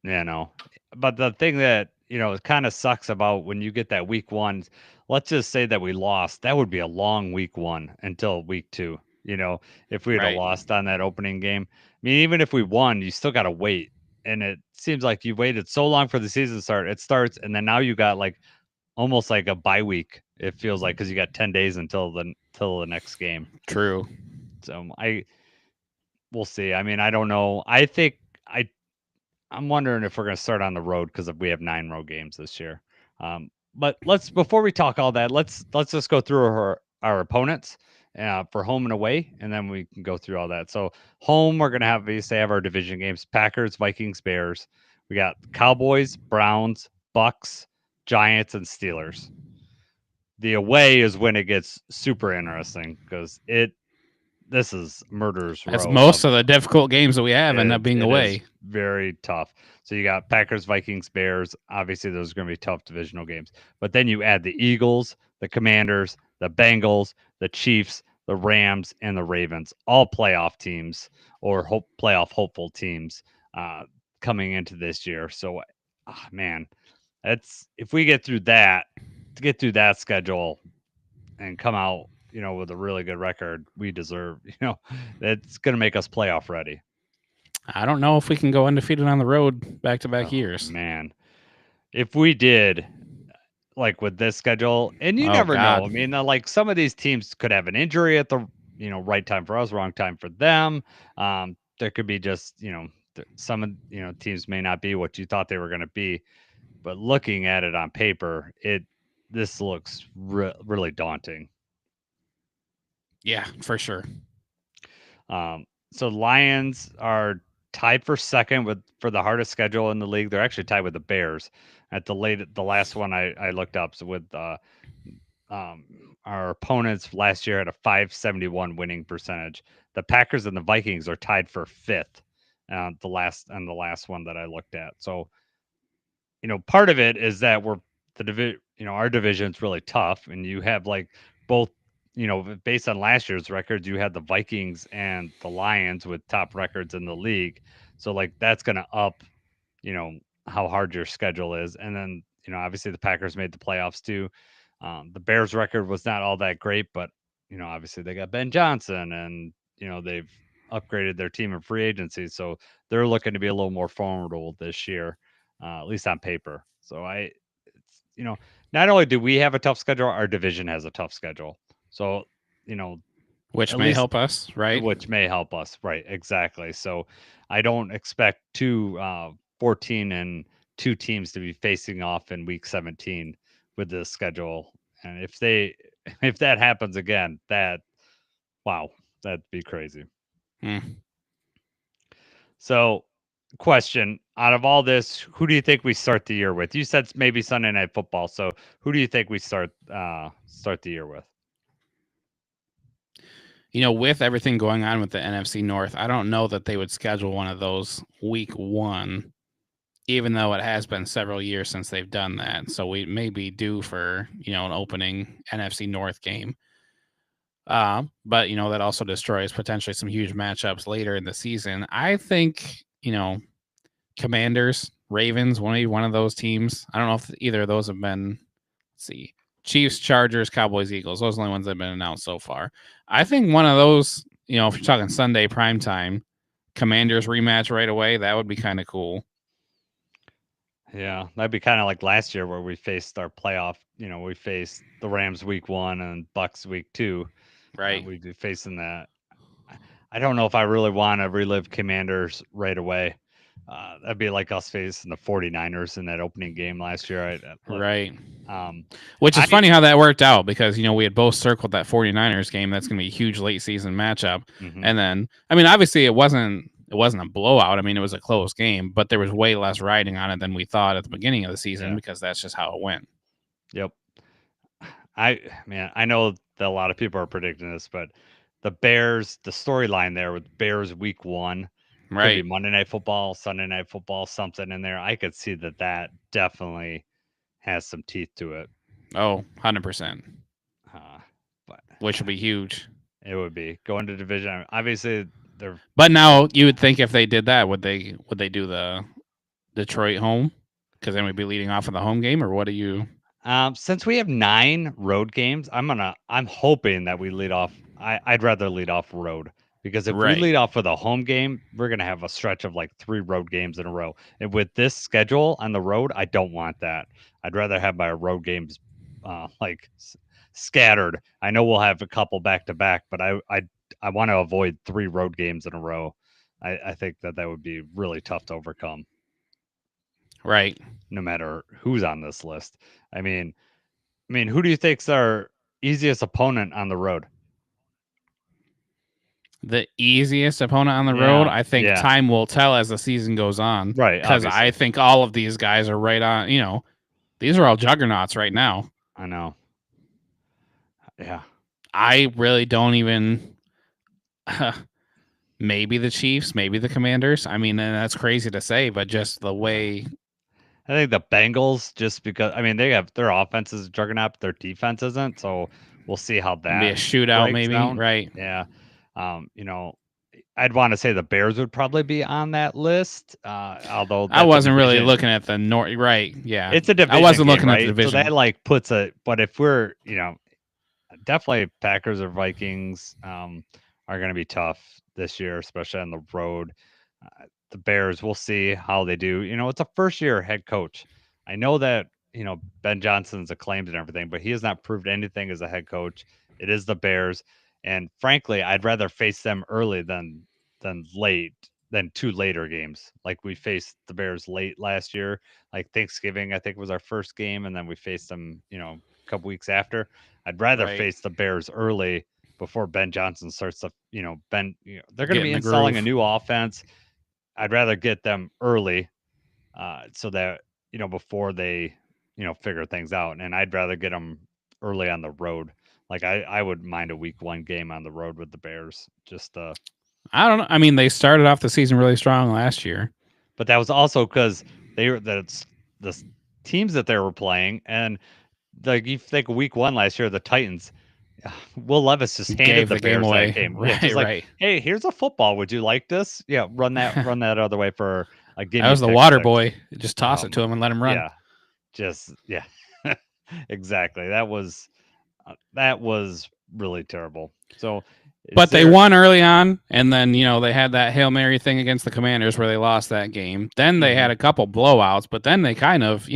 B: Yeah, no. But the thing that it kind of sucks about when you get that week 1. Let's just say that we lost. That would be a long week 1 until week 2. If we had lost on that opening game. I mean, even if we won, you still got to wait. And it seems like you waited so long for the season to start. It starts, and then now you got like almost like a bye week. It feels like because you got 10 days until the next game.
D: True.
B: So we'll see. I mean, I don't know. I'm wondering if we're going to start on the road because we have 9 road games this year. But before we talk all that, let's just go through our opponents for home and away, and then we can go through all that. So home, we're going to have our division games: Packers, Vikings, Bears. We got Cowboys, Browns, Bucks, Giants, and Steelers. The away is when it gets super interesting because this is murder's row.
D: That's most of the difficult games that we have end up being away.
B: Very tough. So you got Packers, Vikings, Bears. Obviously, those are going to be tough divisional games. But then you add the Eagles, the Commanders, the Bengals, the Chiefs, the Rams, and the Ravens. All playoff teams or playoff hopeful teams coming into this year. So, man, if we get through that schedule and come out with a really good record, we deserve, that's going to make us playoff ready.
D: I don't know if we can go undefeated on the road back-to-back years.
B: Man, if we did, like with this schedule, and you never know. I mean, like some of these teams could have an injury at the, right time for us, wrong time for them. There could be just, some, teams may not be what you thought they were going to be, but looking at it on paper, this looks really daunting.
D: Yeah, for sure.
B: So Lions are tied for second for the hardest schedule in the league. They're actually tied with the Bears at the last one I looked up. So with our opponents last year had a 571 winning percentage. The Packers and the Vikings are tied for 5th the last one that I looked at. So, part of it is that our division's really tough, and you have like both, based on last year's records, you had the Vikings and the Lions with top records in the league. So like that's going to up, how hard your schedule is. And then, obviously the Packers made the playoffs too. The Bears record was not all that great, but, obviously they got Ben Johnson and, they've upgraded their team in free agency. So they're looking to be a little more formidable this year, at least on paper. So not only do we have a tough schedule, our division has a tough schedule. So,
D: which
B: at
D: may
B: least,
D: help us, right?
B: Which may help us, right? Exactly. So I don't expect 14-2 teams to be facing off in week 17 with this schedule. And if that happens again, that'd be crazy. So, question, out of all this, who do you think we start the year with? You said maybe Sunday Night Football. So who do you think we start the year with?
D: With everything going on with the NFC North, I don't know that they would schedule one of those week 1, even though it has been several years since they've done that. So we may be due for, an opening NFC North game. But, that also destroys potentially some huge matchups later in the season. I think, Commanders, Ravens, one of those teams. I don't know if either of those have been, let's see, Chiefs, Chargers, Cowboys, Eagles. Those are the only ones that have been announced so far. I think one of those, if you're talking Sunday primetime, Commanders rematch right away, that would be kind of cool.
B: Yeah, that'd be kind of like last year where we faced our playoff. We faced the Rams week 1 and Bucks week 2.
D: Right.
B: We'd be facing that. I don't know if I really want to relive Commanders right away. That'd be like us facing the 49ers in that opening game last year.
D: Right. Which is funny how that worked out because, we had both circled that 49ers game. That's going to be a huge late season matchup. Mm-hmm. And then, obviously it wasn't a blowout. It was a close game, but there was way less riding on it than we thought at the beginning of the season because that's just how it went.
B: Yep. I know that a lot of people are predicting this, but the Bears, the storyline there with Bears week 1,
D: right?
B: Could be Monday Night Football, Sunday Night Football, something in there. I could see that definitely has some teeth to it.
D: Oh, 100%. Which would be huge.
B: It would be going to division. Obviously, they're.
D: But now you would think if they did that, would they do the Detroit home? Because then we'd be leading off of the home game, or what do you?
B: Since we have 9 road games, I'm hoping that we lead off. I'd rather lead off road because if we lead off with a home game, we're gonna have a stretch of like 3 road games in a row. And with this schedule on the road, I don't want that. I'd rather have my road games scattered. I know we'll have a couple back to back, but I want to avoid 3 road games in a row. I think that would be really tough to overcome.
D: Right.
B: No matter who's on this list. I mean, who do you think's our easiest opponent on the road?
D: The easiest opponent on the road, I think time will tell as the season goes on.
B: Right.
D: Because I think all of these guys are right on, these are all juggernauts right now.
B: I know. Yeah.
D: I really don't even maybe the Chiefs, maybe the Commanders. And that's crazy to say, but just the way
B: I think the Bengals, just because they have their offense is a juggernaut, but their defense isn't. So we'll see how that
D: be a shootout, maybe.
B: Down.
D: Right.
B: Yeah. I'd want to say the Bears would probably be on that list. Although
D: I wasn't really looking at the North. Right. Yeah.
B: It's a division.
D: I wasn't
B: game,
D: looking
B: right?
D: at the division.
B: So that puts but if we're, definitely Packers or Vikings are going to be tough this year, especially on the road. The Bears, we'll see how they do. It's a first-year head coach. I know that, Ben Johnson's acclaimed and everything, but he has not proved anything as a head coach. It is the Bears. And frankly, I'd rather face them early than late, than 2 later games. Like we faced the Bears late last year, like Thanksgiving, I think was our first game. And then we faced them, a couple weeks after. I'd rather face the Bears early before Ben Johnson starts to, they're going to be installing a new offense. I'd rather get them early so that, before they, figure things out. And I'd rather get them early on the road. Like I would mind a week 1 game on the road with the Bears. Just
D: I don't know. I mean, they started off the season really strong last year,
B: but that was also because they were the teams that they were playing, and like you think week 1 last year, the Titans. Will Levis just handed
D: gave
B: the
D: the game
B: Bears
D: away.
B: that game.
D: Right,
B: Yeah, just like,
D: right.
B: hey, here's a football. Would you like this? Yeah, run that other way for a gimme.
D: That was the
B: pick
D: water
B: six.
D: boy. Just toss it to him and let him run.
B: Yeah, just yeah, exactly. That was really terrible. So,
D: But they won early on, and then they had that Hail Mary thing against the Commanders where they lost that game. Then they had a couple blowouts, but then they kind of,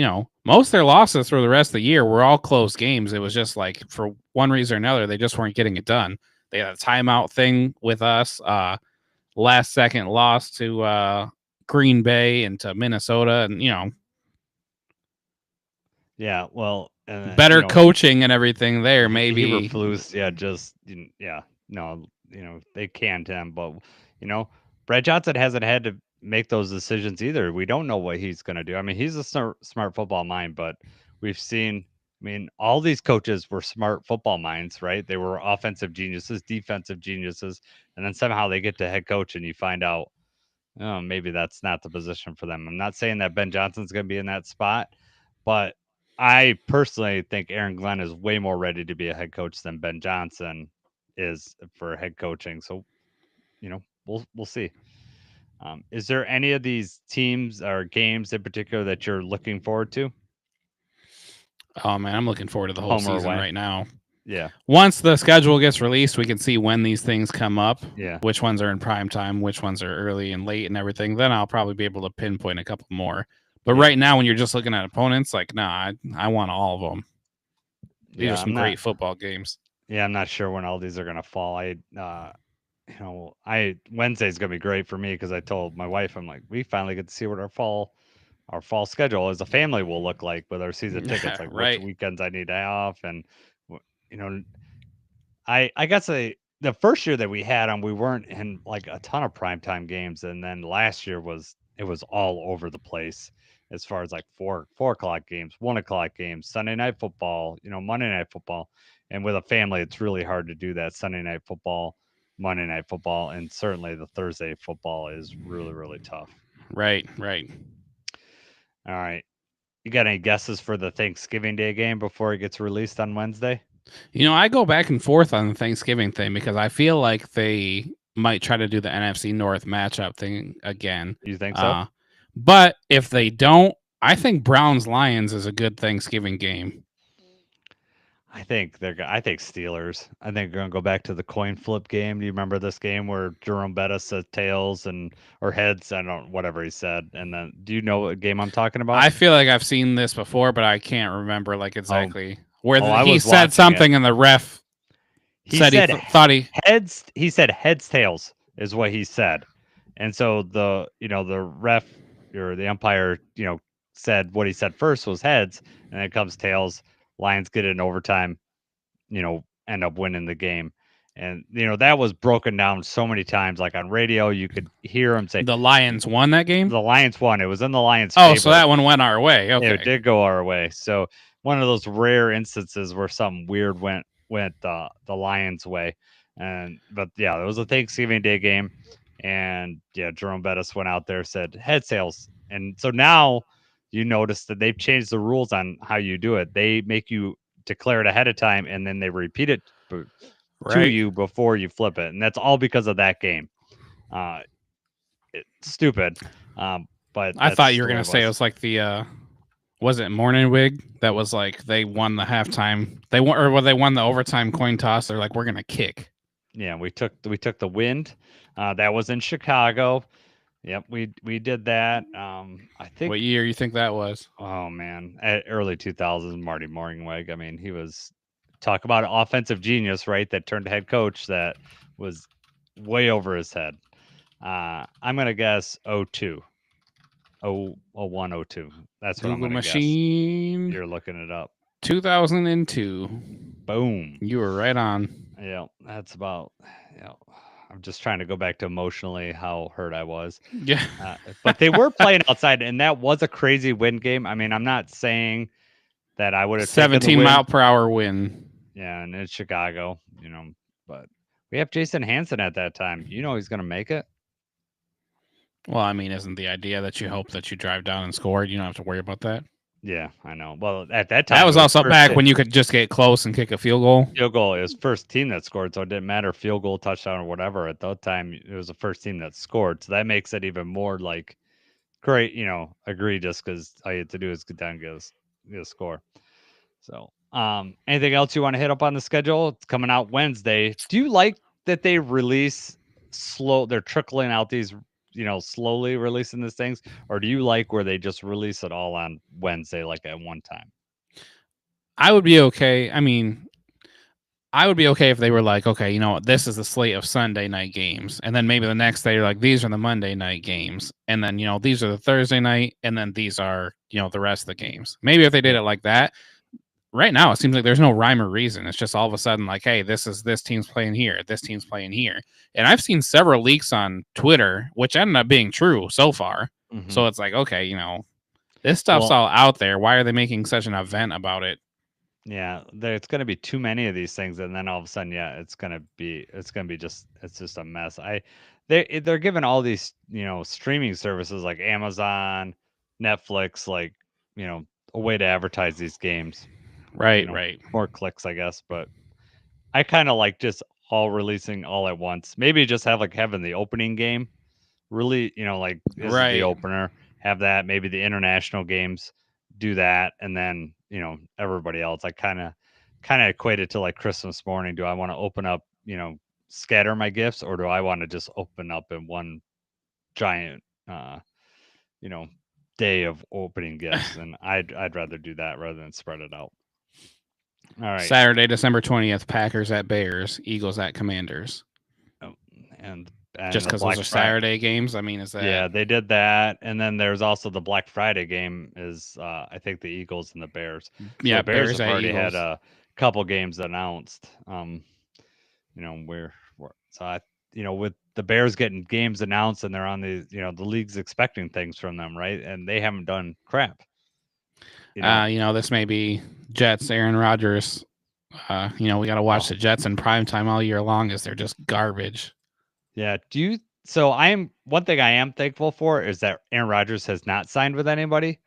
D: most of their losses for the rest of the year were all close games. It was just like for one reason or another, they just weren't getting it done. They had a timeout thing with us, last second loss to Green Bay and to Minnesota, and
B: yeah, well,
D: better coaching and everything there. Maybe
B: Eberflus, no, they canned him, but Brad Johnson hasn't had to make those decisions either. We don't know what he's going to do. I mean, he's a smart football mind, but we've seen. I mean, all these coaches were smart football minds, right? They were offensive geniuses, defensive geniuses, and then somehow they get to head coach, and you find out, oh, maybe that's not the position for them. I'm not saying that Ben Johnson's going to be in that spot, but I personally think Aaron Glenn is way more ready to be a head coach than Ben Johnson is for head coaching. So, we'll see. Is there any of these teams or games in particular that you're looking forward to?
D: Oh man, I'm looking forward to the whole season right now.
B: Yeah.
D: Once the schedule gets released, we can see when these things come up.
B: Yeah.
D: Which ones are in prime time, which ones are early and late and everything. Then I'll probably be able to pinpoint a couple more. But right now, when you're just looking at opponents, like, I want all of them. These are some great football games.
B: Yeah, I'm not sure when all these are going to fall. Wednesday's going to be great for me because I told my wife, I'm like, we finally get to see what our fall schedule as a family will look like with our season tickets, like
D: right.
B: which weekends I need to have. And, I guess the first year that we had them, we weren't in like a ton of primetime games. And then last year it was all over the place as far as like 4:00 games, 1:00 games, Sunday night football, Monday night football. And with a family, it's really hard to do that Sunday night football, Monday night football, and certainly the Thursday football is really, really tough.
D: Right.
B: All right. You got any guesses for the Thanksgiving Day game before it gets released on Wednesday?
D: I go back and forth on the Thanksgiving thing because I feel like they might try to do the NFC North matchup thing again.
B: You think so?
D: But if they don't, I think Browns-Lions is a good Thanksgiving game.
B: I think Steelers. I think they're going to go back to the coin flip game. Do you remember this game where Jerome Bettis said tails or heads? I don't whatever he said. And then, do you know what game I'm talking about?
D: I feel like I've seen this before, but I can't remember exactly where he said something and the ref said thought he
B: heads. He said heads tails is what he said, and so the ref or the umpire said what he said first was heads, and then it comes tails. Lions get it in overtime, end up winning the game. And, that was broken down so many times. Like on radio, you could hear him say,
D: the Lions won that game?
B: The Lions won. It was in the Lions'
D: favor.
B: So
D: that one went our way. Okay.
B: It did go our way. So one of those rare instances where something weird went the Lions' way. But it was a Thanksgiving Day game. And, Jerome Bettis went out there, said head tails. And so now you notice that they've changed the rules on how you do it. They make you declare it ahead of time, and then they repeat it to you before you flip it. And that's all because of that game. It's stupid. But
D: I thought you were going to say it was like the, was it Morningwig? That was like, they won the halftime. They won the overtime coin toss. They're like, we're going to kick.
B: Yeah. We took the wind. That was in Chicago. Yep, we did that. I think.
D: What year you think that was?
B: Oh man, early 2000s. Marty Morningweg. I mean, he was talk about an offensive genius, right? That turned head coach. That was way over his head. I'm gonna guess 02, 01, 02. That's what
D: Google
B: I'm gonna
D: machine.
B: Guess. You're looking it up.
D: 2002.
B: Boom.
D: You were right on.
B: Yeah, that's about. I'm just trying to go back to emotionally how hurt I was.
D: Yeah.
B: But they were playing outside, and that was a crazy wind game. I mean, I'm not saying that I would have
D: 17 mile per hour wind.
B: Yeah, and it's Chicago, but We have Jason Hansen at that time. You know he's going to make it.
D: Well, I mean, isn't the idea that you hope that you drive down and score? You don't have to worry about that.
B: Yeah, I know. Well, at that time,
D: That was also back when you could just get close and kick a field goal.
B: Field goal is first team that scored, so it didn't matter field goal, touchdown, or whatever. At that time, it was the first team that scored, so that makes it even more like great. Egregious because all you had to do is get down and get a score. So, anything else you want to hit up on the schedule? It's coming out Wednesday. Do you like that they release slow? They're trickling out these, slowly releasing these things, or do you like where they just release it all on Wednesday, like at one time?
D: I would be okay. I mean, I would be okay if they were like, okay, this is the slate of Sunday night games, and then maybe the next day you're like, these are the Monday night games, and then these are the Thursday night, and then these are the rest of the games. Maybe if they did it like that. Right now, it seems like there's no rhyme or reason. It's just all of a sudden like, hey, this team's playing here, this team's playing here, and I've seen several leaks on Twitter, which ended up being true so far. Mm-hmm. So it's like, okay, this stuff's all out there. Why are they making such an event about it?
B: Yeah, it's going to be too many of these things, and then all of a sudden, it's going to be just a mess. They're giving all these streaming services like Amazon, Netflix, like a way to advertise these games.
D: Right.
B: More clicks, I guess, but I kind of like just all releasing all at once. Maybe just having the opening game, really, like this is the opener. Have that. Maybe the international games do that, and then everybody else. I kind of equate it to like Christmas morning. Do I want to open up, scatter my gifts, or do I want to just open up in one giant, day of opening gifts? And I'd rather do that rather than spread it out. All right.
D: Saturday, December 20th, Packers at Bears, Eagles at Commanders.
B: Oh, and
D: just because those are Saturday games, I mean, is that?
B: Yeah, they did that, and then there's also the Black Friday game. Is I think the Eagles and the Bears. So
D: yeah,
B: Bears have already
D: Eagles.
B: had a couple games announced. With the Bears getting games announced, and they're on the the league's expecting things from them, right? And they haven't done crap.
D: This may be Jets, Aaron Rodgers. We got to watch the Jets in primetime all year long, as they're just garbage.
B: Yeah. One thing I am thankful for is that Aaron Rodgers has not signed with anybody,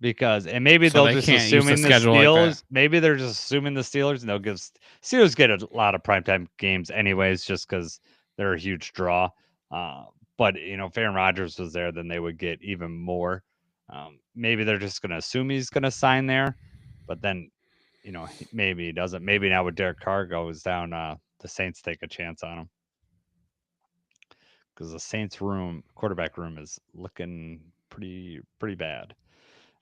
B: because maybe they'll just assuming the Steelers. Like maybe they're just assuming the Steelers, and they'll give Steelers get a lot of primetime games anyways, just because they're a huge draw. But if Aaron Rodgers was there, then they would get even more. Maybe they're just going to assume he's going to sign there, but then maybe he doesn't. Maybe now with Derek Carr goes down, the Saints take a chance on him, because the Saints quarterback room is looking pretty bad.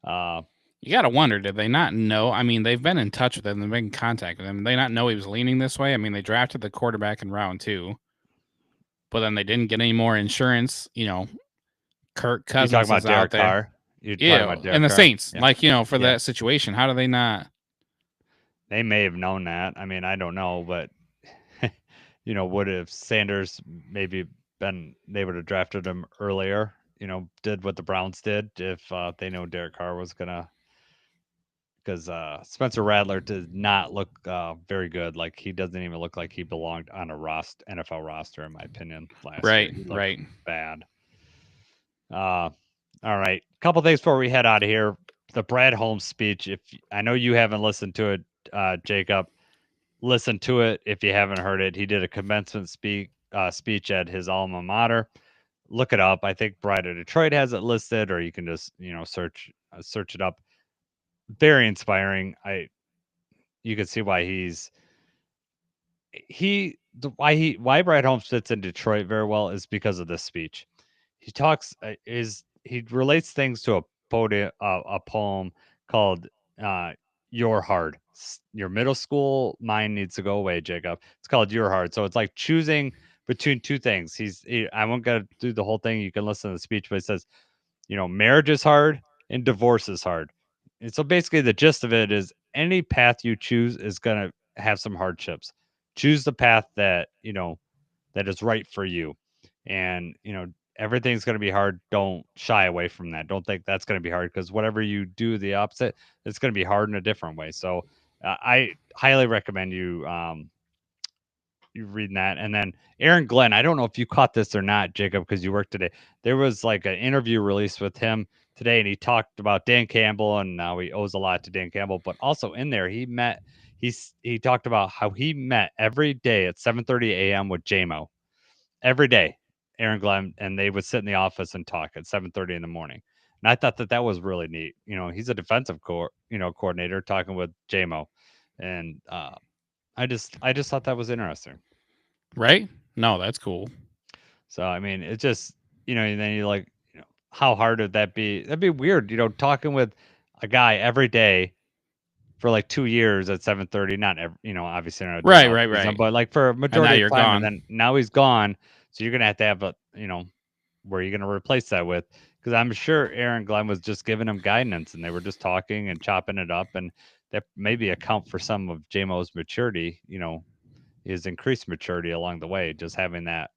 D: You got to wonder, did they not know? I mean, they've been in touch with him, they've been in contact with him. Did they not know he was leaning this way? I mean, they drafted the quarterback in round 2, but then they didn't get any more insurance. Kirk Cousins
B: talking about
D: is out there.
B: Carr?
D: And the Saints, for that situation, how do they not?
B: They may have known that. I mean, I don't know, but what if Sanders maybe they would have drafted him earlier? Did what the Browns did if they know Derek Carr was gonna, because Spencer Rattler does not look very good. Like, he doesn't even look like he belonged on a NFL roster, in my opinion. Last year.
D: Right.
B: Bad. All right. Couple things before we head out of here. The Brad Holmes speech. If I know you haven't listened to it, Jacob, listen to it if you haven't heard it. He did a commencement speech at his alma mater. Look it up. I think Bride of Detroit has it listed, or you can just search it up. Very inspiring. You can see why why Brad Holmes fits in Detroit very well is because of this speech. He talks he relates things to a poem called Your Heart. Your middle school mind needs to go away, Jacob. It's called Your Heart. So it's like choosing between two things. I won't go through the whole thing. You can listen to the speech, but it says, marriage is hard and divorce is hard. And so basically the gist of it is any path you choose is going to have some hardships. Choose the path that, that is right for you. And, everything's going to be hard. Don't shy away from that. Don't think that's going to be hard, because whatever you do the opposite, it's going to be hard in a different way. So I highly recommend you, reading that. And then Aaron Glenn, I don't know if you caught this or not, Jacob, because you worked today. There was like an interview released with him today, and he talked about Dan Campbell, and now he owes a lot to Dan Campbell. But also in there, he talked about how he met every day at 7:30 a.m. with JMO every day, Aaron Glenn, and they would sit in the office and talk at 7:30 in the morning. And I thought that was really neat. He's a defensive coordinator talking with JMO, and I just thought that was interesting.
D: Right? No, that's cool.
B: So I mean, it just and then you're like, how hard would that be? That'd be weird, talking with a guy every day for like 2 years at 7:30. Not every, obviously not
D: right.
B: but like for a majority of time,
D: gone.
B: and then now he's gone. So you're gonna have to have a where you're gonna replace that with, because I'm sure Aaron Glenn was just giving him guidance, and they were just talking and chopping it up, and that maybe account for some of JMO's maturity. His increased maturity along the way, just having that.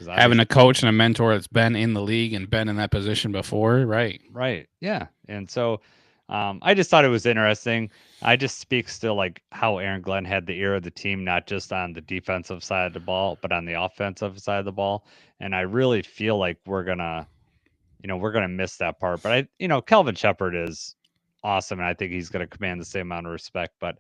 D: Having a coach and a mentor that's been in the league and been in that position before, right?
B: Right, yeah. And so I just thought it was interesting. I just speaks to like how Aaron Glenn had the ear of the team, not just on the defensive side of the ball, but on the offensive side of the ball. And I really feel like we're gonna miss that part. But Kelvin Shepard is awesome, and I think he's gonna command the same amount of respect. But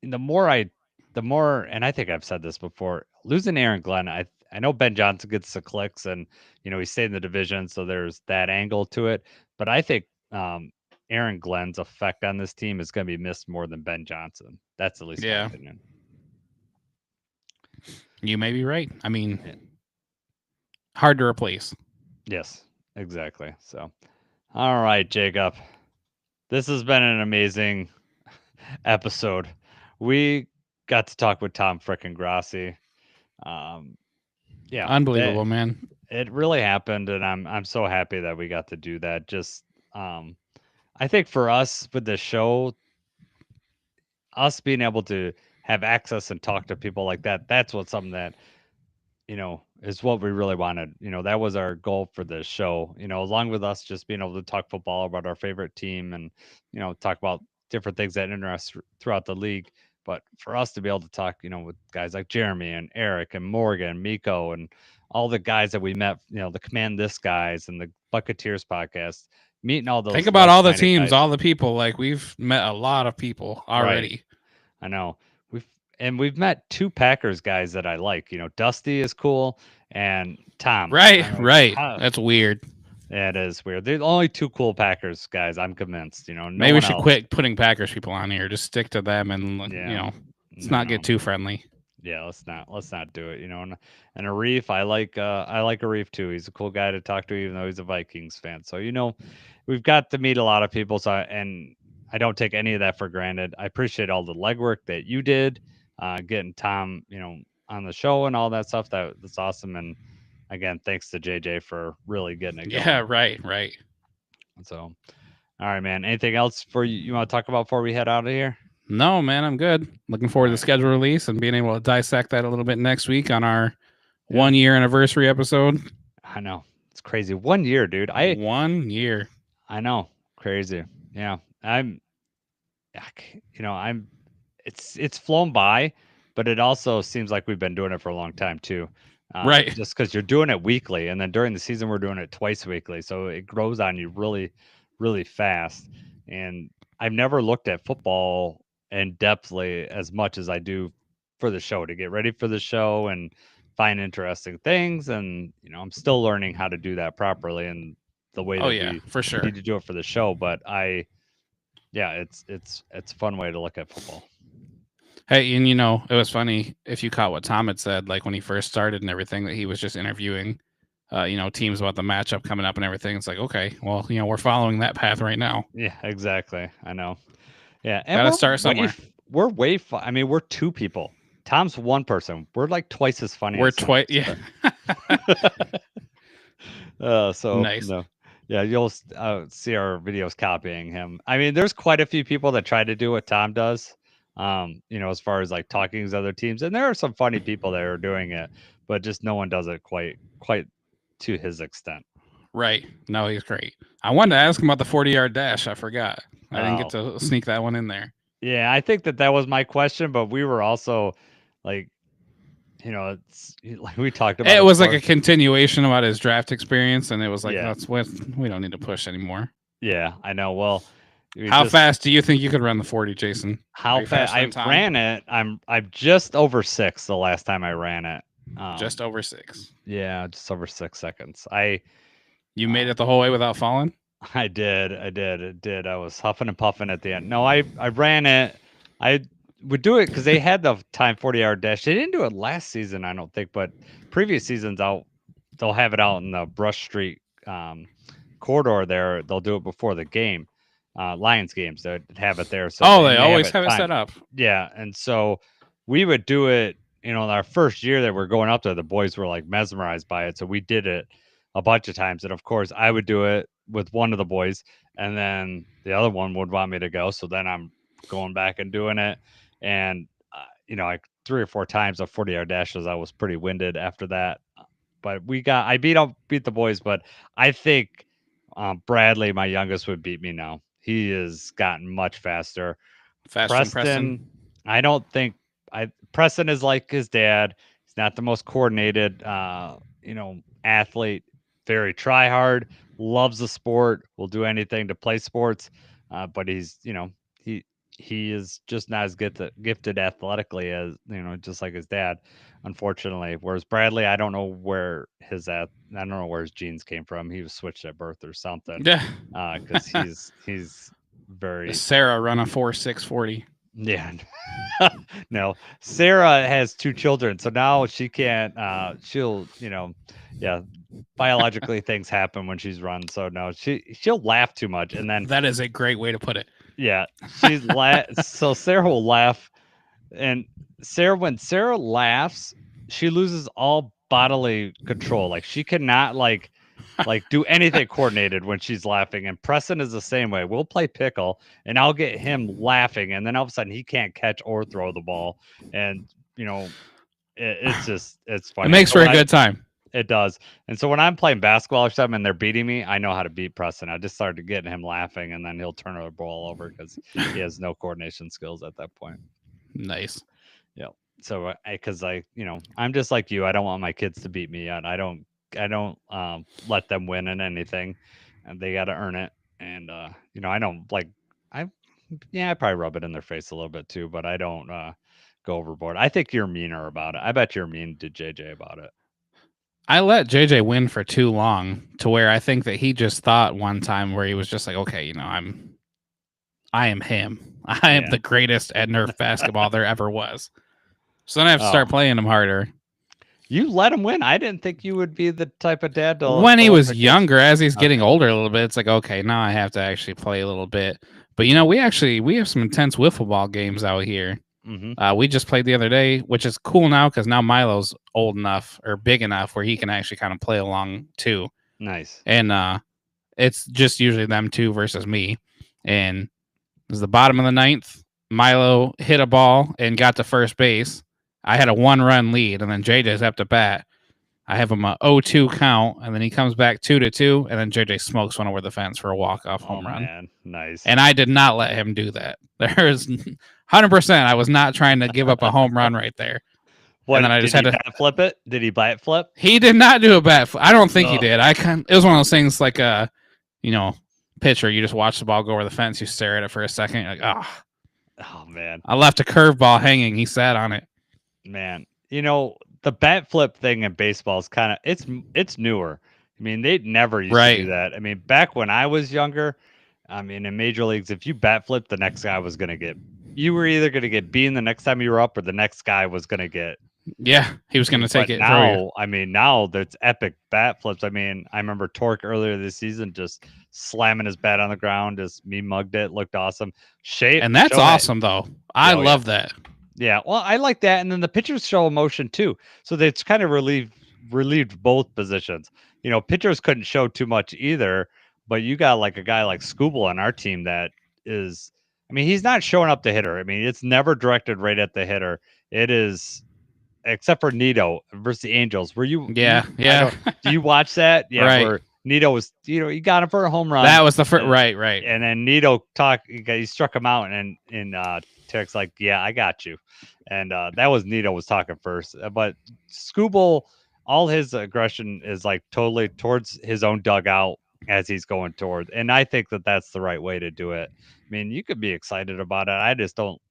B: the more, and I think I've said this before, losing Aaron Glenn, I know Ben Johnson gets the clicks, and he stayed in the division, so there's that angle to it. But I think Aaron Glenn's effect on this team is going to be missed more than Ben Johnson. That's at least my opinion.
D: You may be right. I mean, hard to replace.
B: Yes, exactly. So, all right, Jacob, this has been an amazing episode. We got to talk with Tom frickin' Grossi. Yeah,
D: unbelievable, man.
B: It really happened, and I'm so happy that we got to do that. Just I think for us with the show, us being able to have access and talk to people like that, that's what something that is what we really wanted. That was our goal for this show. Along with us just being able to talk football about our favorite team, and talk about different things that interest throughout the league. But for us to be able to talk, with guys like Jeremy and Eric and Morgan, Miko, and all the guys that we met, the Command This guys and the Bucketeers podcast, meeting all those.
D: Think about all the teams, guys. All the people. Like, we've met a lot of people already.
B: Right. I know. We've met 2 Packers guys that I like. Dusty is cool, and Tom.
D: Right. That's weird.
B: Yeah, it is weird. There's only 2 cool Packers guys. I'm convinced.
D: Maybe we should quit putting Packers people on here. Just stick to them, and let's not get too friendly.
B: Yeah, let's not do it. And Arif, I like Arif too. He's a cool guy to talk to, even though he's a Vikings fan. So we've got to meet a lot of people. So and I don't take any of that for granted. I appreciate all the legwork that you did, getting Tom, on the show and all that stuff. That's awesome. And again, thanks to JJ for really getting it going.
D: Yeah, right.
B: So, all right, man. Anything else you want to talk about before we head out of here?
D: No, man, I'm good. Looking forward to the schedule release and being able to dissect that a little bit next week on our 1 year anniversary episode.
B: I know. It's crazy. 1 year, dude.
D: 1 year.
B: I know. Crazy. Yeah. It's flown by, but it also seems like we've been doing it for a long time too.
D: Right.
B: Just because you're doing it weekly, and then during the season we're doing it twice weekly, so it grows on you really, really fast. And I've never looked at football in depthly as much as I do for the show, to get ready for the show and find interesting things. And I'm still learning how to do that properly and the way that we
D: for sure
B: need to do it for the show. But it's a fun way to look at football.
D: Hey, and it was funny if you caught what Tom had said, like when he first started and everything, that he was just interviewing, teams about the matchup coming up and everything. It's like, okay, well, we're following that path right now.
B: Yeah, exactly. I know. Yeah,
D: and gotta start somewhere.
B: We're way fun. I mean, we're 2 people. Tom's 1 person. We're like twice as funny.
D: We're twice. Yeah.
B: So
D: nice.
B: No. Yeah, you'll see our videos copying him. I mean, there's quite a few people that try to do what Tom does. As far as like talking to other teams, and there are some funny people that are doing it, but just no one does it quite to his extent.
D: Right. No, he's great. I wanted to ask him about the 40-yard dash. I forgot. I didn't get to sneak that one in there.
B: Yeah, I think that was my question, but we were also like, it's like we talked about.
D: It was like a continuation about his draft experience, and it was like,
B: Yeah.
D: that's what we don't need to push anymore.
B: Yeah, I know. Well,
D: how fast do you think you could run the 40, Jason?
B: How fast? I ran it. I'm just over 6 the last time I ran it.
D: Just over 6.
B: Yeah, just over 6 seconds.
D: You made it the whole way without falling?
B: I did. I was huffing and puffing at the end. No, I ran it. I would do it because they had the time 40-hour dash. They didn't do it last season, I don't think, but previous seasons they'll have it out in the Brush Street corridor there. They'll do it before the game. Lions games, they have it there. So
D: they always have it set up.
B: Yeah, and so we would do it. In our first year that we're going up there, the boys were like mesmerized by it. So we did it a bunch of times, and of course, I would do it with one of the boys, and then the other one would want me to go. So then I'm going back and doing it, and like 3 or 4 times of 40-hour dashes, I was pretty winded after that. But I beat the boys, but I think Bradley, my youngest, would beat me now. He has gotten much faster.
D: Preston.
B: I don't think Preston is like his dad. He's not the most coordinated, athlete. Very try hard, loves the sport, will do anything to play sports. But he's, he is just not as gifted athletically as, just like his dad, unfortunately. Whereas Bradley, I don't know where his genes came from. He was switched at birth or something.
D: Yeah.
B: Because he's very.
D: Sarah run a 4.640.
B: Yeah. No, Sarah has 2 children, so now she can't. She'll, biologically things happen when she's run. So no, she'll laugh too much, and then
D: that is a great way to put it.
B: Yeah, so Sarah will laugh, and when Sarah laughs, she loses all bodily control. Like she cannot like do anything coordinated when she's laughing. And Preston is the same way. We'll play pickle, and I'll get him laughing, and then all of a sudden he can't catch or throw the ball, and it's funny.
D: It makes for a good time.
B: It does. And so when I'm playing basketball or something and they're beating me, I know how to beat Preston. I just started getting him laughing, and then he'll turn the ball over because he has no coordination skills at that point.
D: Nice.
B: Yeah. So I'm just like you. I don't want my kids to beat me yet. I don't let them win in anything, and they got to earn it. And I don't I probably rub it in their face a little bit too, but I don't go overboard. I think you're meaner about it. I bet you're mean to JJ about it.
D: I let JJ win for too long, to where I think that he just thought one time where he was just like, okay, I am him. I am the greatest at Nerf basketball there ever was. So then I have to start playing him harder.
B: You let him win. I didn't think you would be the type of dad to.
D: When he was younger, as he's getting older a little bit, it's like, okay, now I have to actually play a little bit. But we have some intense wiffle ball games out here.
B: Mm-hmm.
D: We just played the other day, which is cool now because now Milo's old enough or big enough where he can actually kind of play along too.
B: Nice.
D: And it's just usually them 2 versus me. And it was the bottom of the 9th. Milo hit a ball and got to first base. I had a 1-run lead, and then JJ's up to bat. I have him a 0-2 count, and then he comes back 2-2, and then JJ smokes one over the fence for a walk-off home run.
B: Man. Nice.
D: And I did not let him do that. There's 100%. I was not trying to give up a home run right there.
B: What,
D: and then I just had to
B: bat flip it. Did he bat flip?
D: He did not do a bat flip. I don't think he did. It was one of those things like a, pitcher. You just watch the ball go over the fence. You stare at it for a second. You're like,
B: oh man.
D: I left a curveball hanging. He sat on it.
B: Man, the bat flip thing in baseball is kind of it's newer. I mean, they never used to do that. I mean, back when I was younger, in major leagues, if you bat flip, the next guy was you were either going to get beaten the next time you were up, or the next guy was going to get.
D: Yeah, he was going to take it.
B: Now, now there's epic bat flips. I remember Torque earlier this season just slamming his bat on the ground, just me mugged it, looked awesome.
D: And that's awesome, though. I love that.
B: Yeah, well, I like that, and then the pitchers show emotion too, so it's kind of relieved both positions. Pitchers couldn't show too much either, but you got like a guy like Scooble on our team that is, he's not showing up the hitter. It's never directed right at the hitter. It is, except for Nito versus the Angels. Were you?
D: Yeah.
B: Do you watch that? Yeah,
D: right.
B: Where Nito was, he got him for a home run.
D: That was the first, right.
B: And then Nito he struck him out in Tarek's like, yeah, I got you. And that was Nito was talking first. But Scooble, all his aggression is like totally towards his own dugout as he's going towards. And I think that that's the right way to do it. I mean, you could be excited about it. I just don't.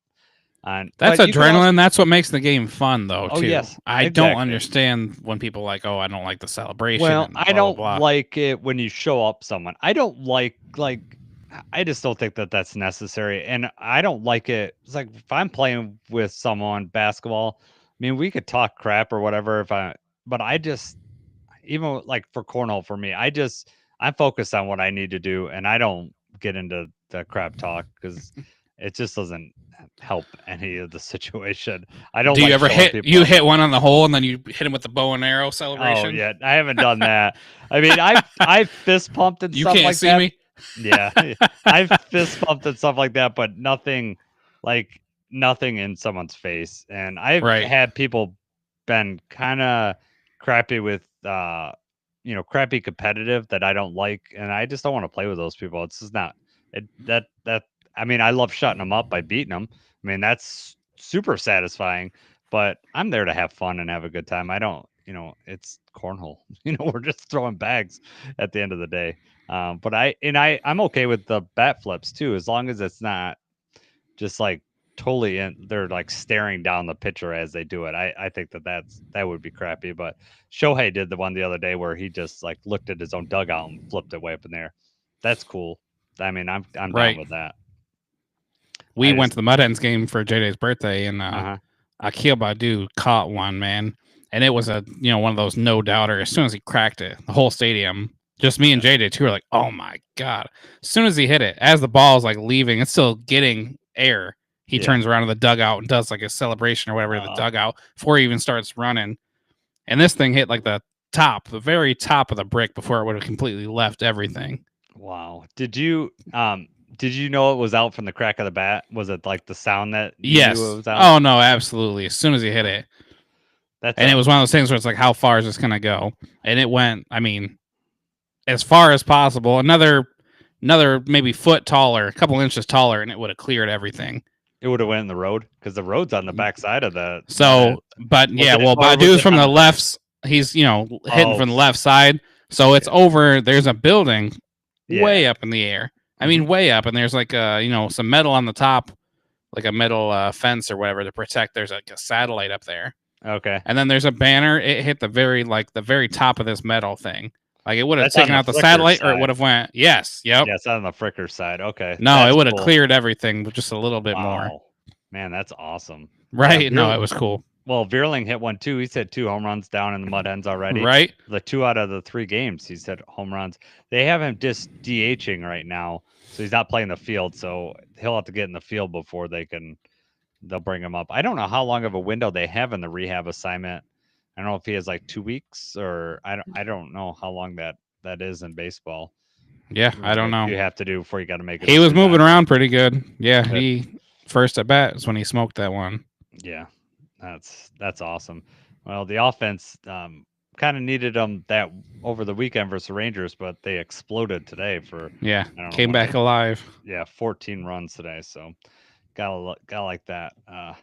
D: That's
B: but you can
D: adrenaline.
B: also-
D: That's what makes the game fun, though,
B: Oh,
D: too.
B: yes,
D: I don't
B: exactly.
D: understand when people like, oh, I don't like the celebration.
B: Well,
D: and
B: I
D: blah,
B: don't
D: blah, blah.
B: like it when you show up someone. I don't like I just don't think that that's necessary, and I don't like it. It's like if I'm playing with someone basketball, I mean, we could talk crap or whatever but I just even like for cornhole for me, I'm focused on what I need to do, and I don't get into the crap talk because it just doesn't help any of the situation. I don't.
D: Do you
B: like
D: ever
B: showing
D: hit?
B: people
D: You
B: up.
D: hit one on the hole and then you hit him with the bow and arrow
B: Oh
D: celebration.
B: yeah, I haven't done that. I mean, I fist pumped and
D: You
B: stuff
D: can't
B: like
D: see
B: that.
D: me.
B: Yeah, I've fist pumped and stuff like that, but nothing in someone's face. And I've
D: Right.
B: had people been kind of crappy with crappy competitive that I don't like, and I just don't want to play with those people. It's just not that. I mean, I love shutting them up by beating them. I mean, that's super satisfying. But I'm there to have fun and have a good time. I don't, it's cornhole. We're just throwing bags at the end of the day. But I'm okay with the bat flips too, as long as it's not just like totally they're like staring down the pitcher as they do it. I think that would be crappy. But Shohei did the one the other day where he just like looked at his own dugout and flipped it way up in there. That's cool. I mean, I'm
D: Right.
B: down with that.
D: We went to the Mud Hens game for JJ's birthday, and Akil Badu caught one, man. And it was one of those no doubter. As soon as he cracked it, the whole stadium, just me and JJ too, were like, oh my God. As soon as he hit it, as the ball's like leaving, it's still getting air. He turns around to the dugout and does like a celebration or whatever to the dugout before he even starts running. And this thing hit like the very top of the brick before it would have completely left everything.
B: Wow. Did you know it was out from the crack of the bat? Was it like the sound that
D: yes.
B: knew it was out?
D: Oh no, absolutely. As soon as he hit it. It was one of those things where it's like, how far is this gonna go? And it went, I mean, as far as possible, another maybe foot taller, a couple inches taller, and it would have cleared everything.
B: It would have went in the road because the road's on the back side of the.
D: So, but yeah, well, Badu's from the left. He's hitting from the left side, so it's over. There's a building way up in the air. I mean, way up, and there's like some metal on the top, like a metal fence or whatever to protect. There's like a satellite up there.
B: Okay.
D: And then there's a banner. It hit the very top of this metal thing. Like it would have taken out the satellite, or it would have went. Yes. Yep.
B: Yeah, it's on the Fricker side. Okay.
D: No, it would have cleared everything, but just a little bit more.
B: Man, that's awesome.
D: Right?
B: Yeah,
D: no, it was cool.
B: Well, Veerling hit one too. He's hit 2 home runs down in the Mud Hens already.
D: Right.
B: The 2 out of the 3 games he's hit home runs. They have him just DHing right now, so he's not playing the field. So he'll have to get in the field before they'll bring him up. I don't know how long of a window they have in the rehab assignment. I don't know if he has like 2 weeks or I don't know how long that is in baseball.
D: Yeah, I don't know.
B: You have to do before you got to make it.
D: He was moving around pretty good. Yeah, he first at bat is when he smoked that one.
B: Yeah, that's awesome. Well, the offense kind of needed them that over the weekend versus the Rangers, but they exploded today for
D: came back alive.
B: Yeah, 14 runs today. So gotta like that. All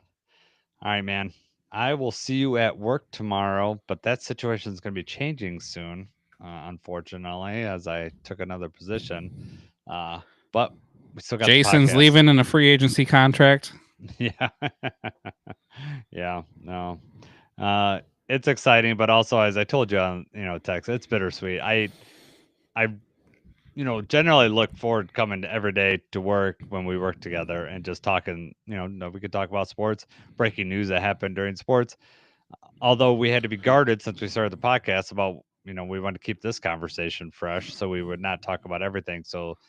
B: right, man. I will see you at work tomorrow, but that situation is going to be changing soon, unfortunately, as I took another position. But we still got
D: Jason's leaving in a free agency contract.
B: Yeah. Yeah. No. It's exciting, but also as I told you on text, it's bittersweet. I generally look forward to coming every day to work when we work together and just talking, we could talk about sports, breaking news that happened during sports. Although we had to be guarded since we started the podcast about, we want to keep this conversation fresh, so we would not talk about everything. So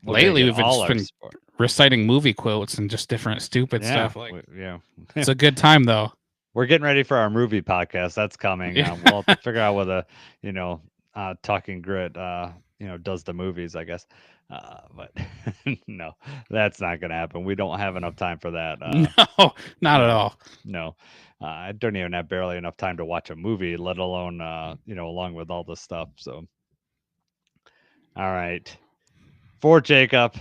D: lately we've just been reciting movie quotes and just different stupid stuff. It's a good time though.
B: We're getting ready for our movie podcast. That's coming. We'll have to figure out whether, Talking Grit, does the movies, I guess. But no, that's not going to happen. We don't have enough time for that.
D: No, not at all.
B: No, I don't even have barely enough time to watch a movie, let alone, along with all this stuff. So, all right. For Jacob,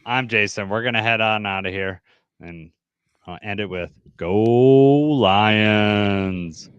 B: I'm Jason. We're going to head on out of here. and I'll end it with "Go Lions."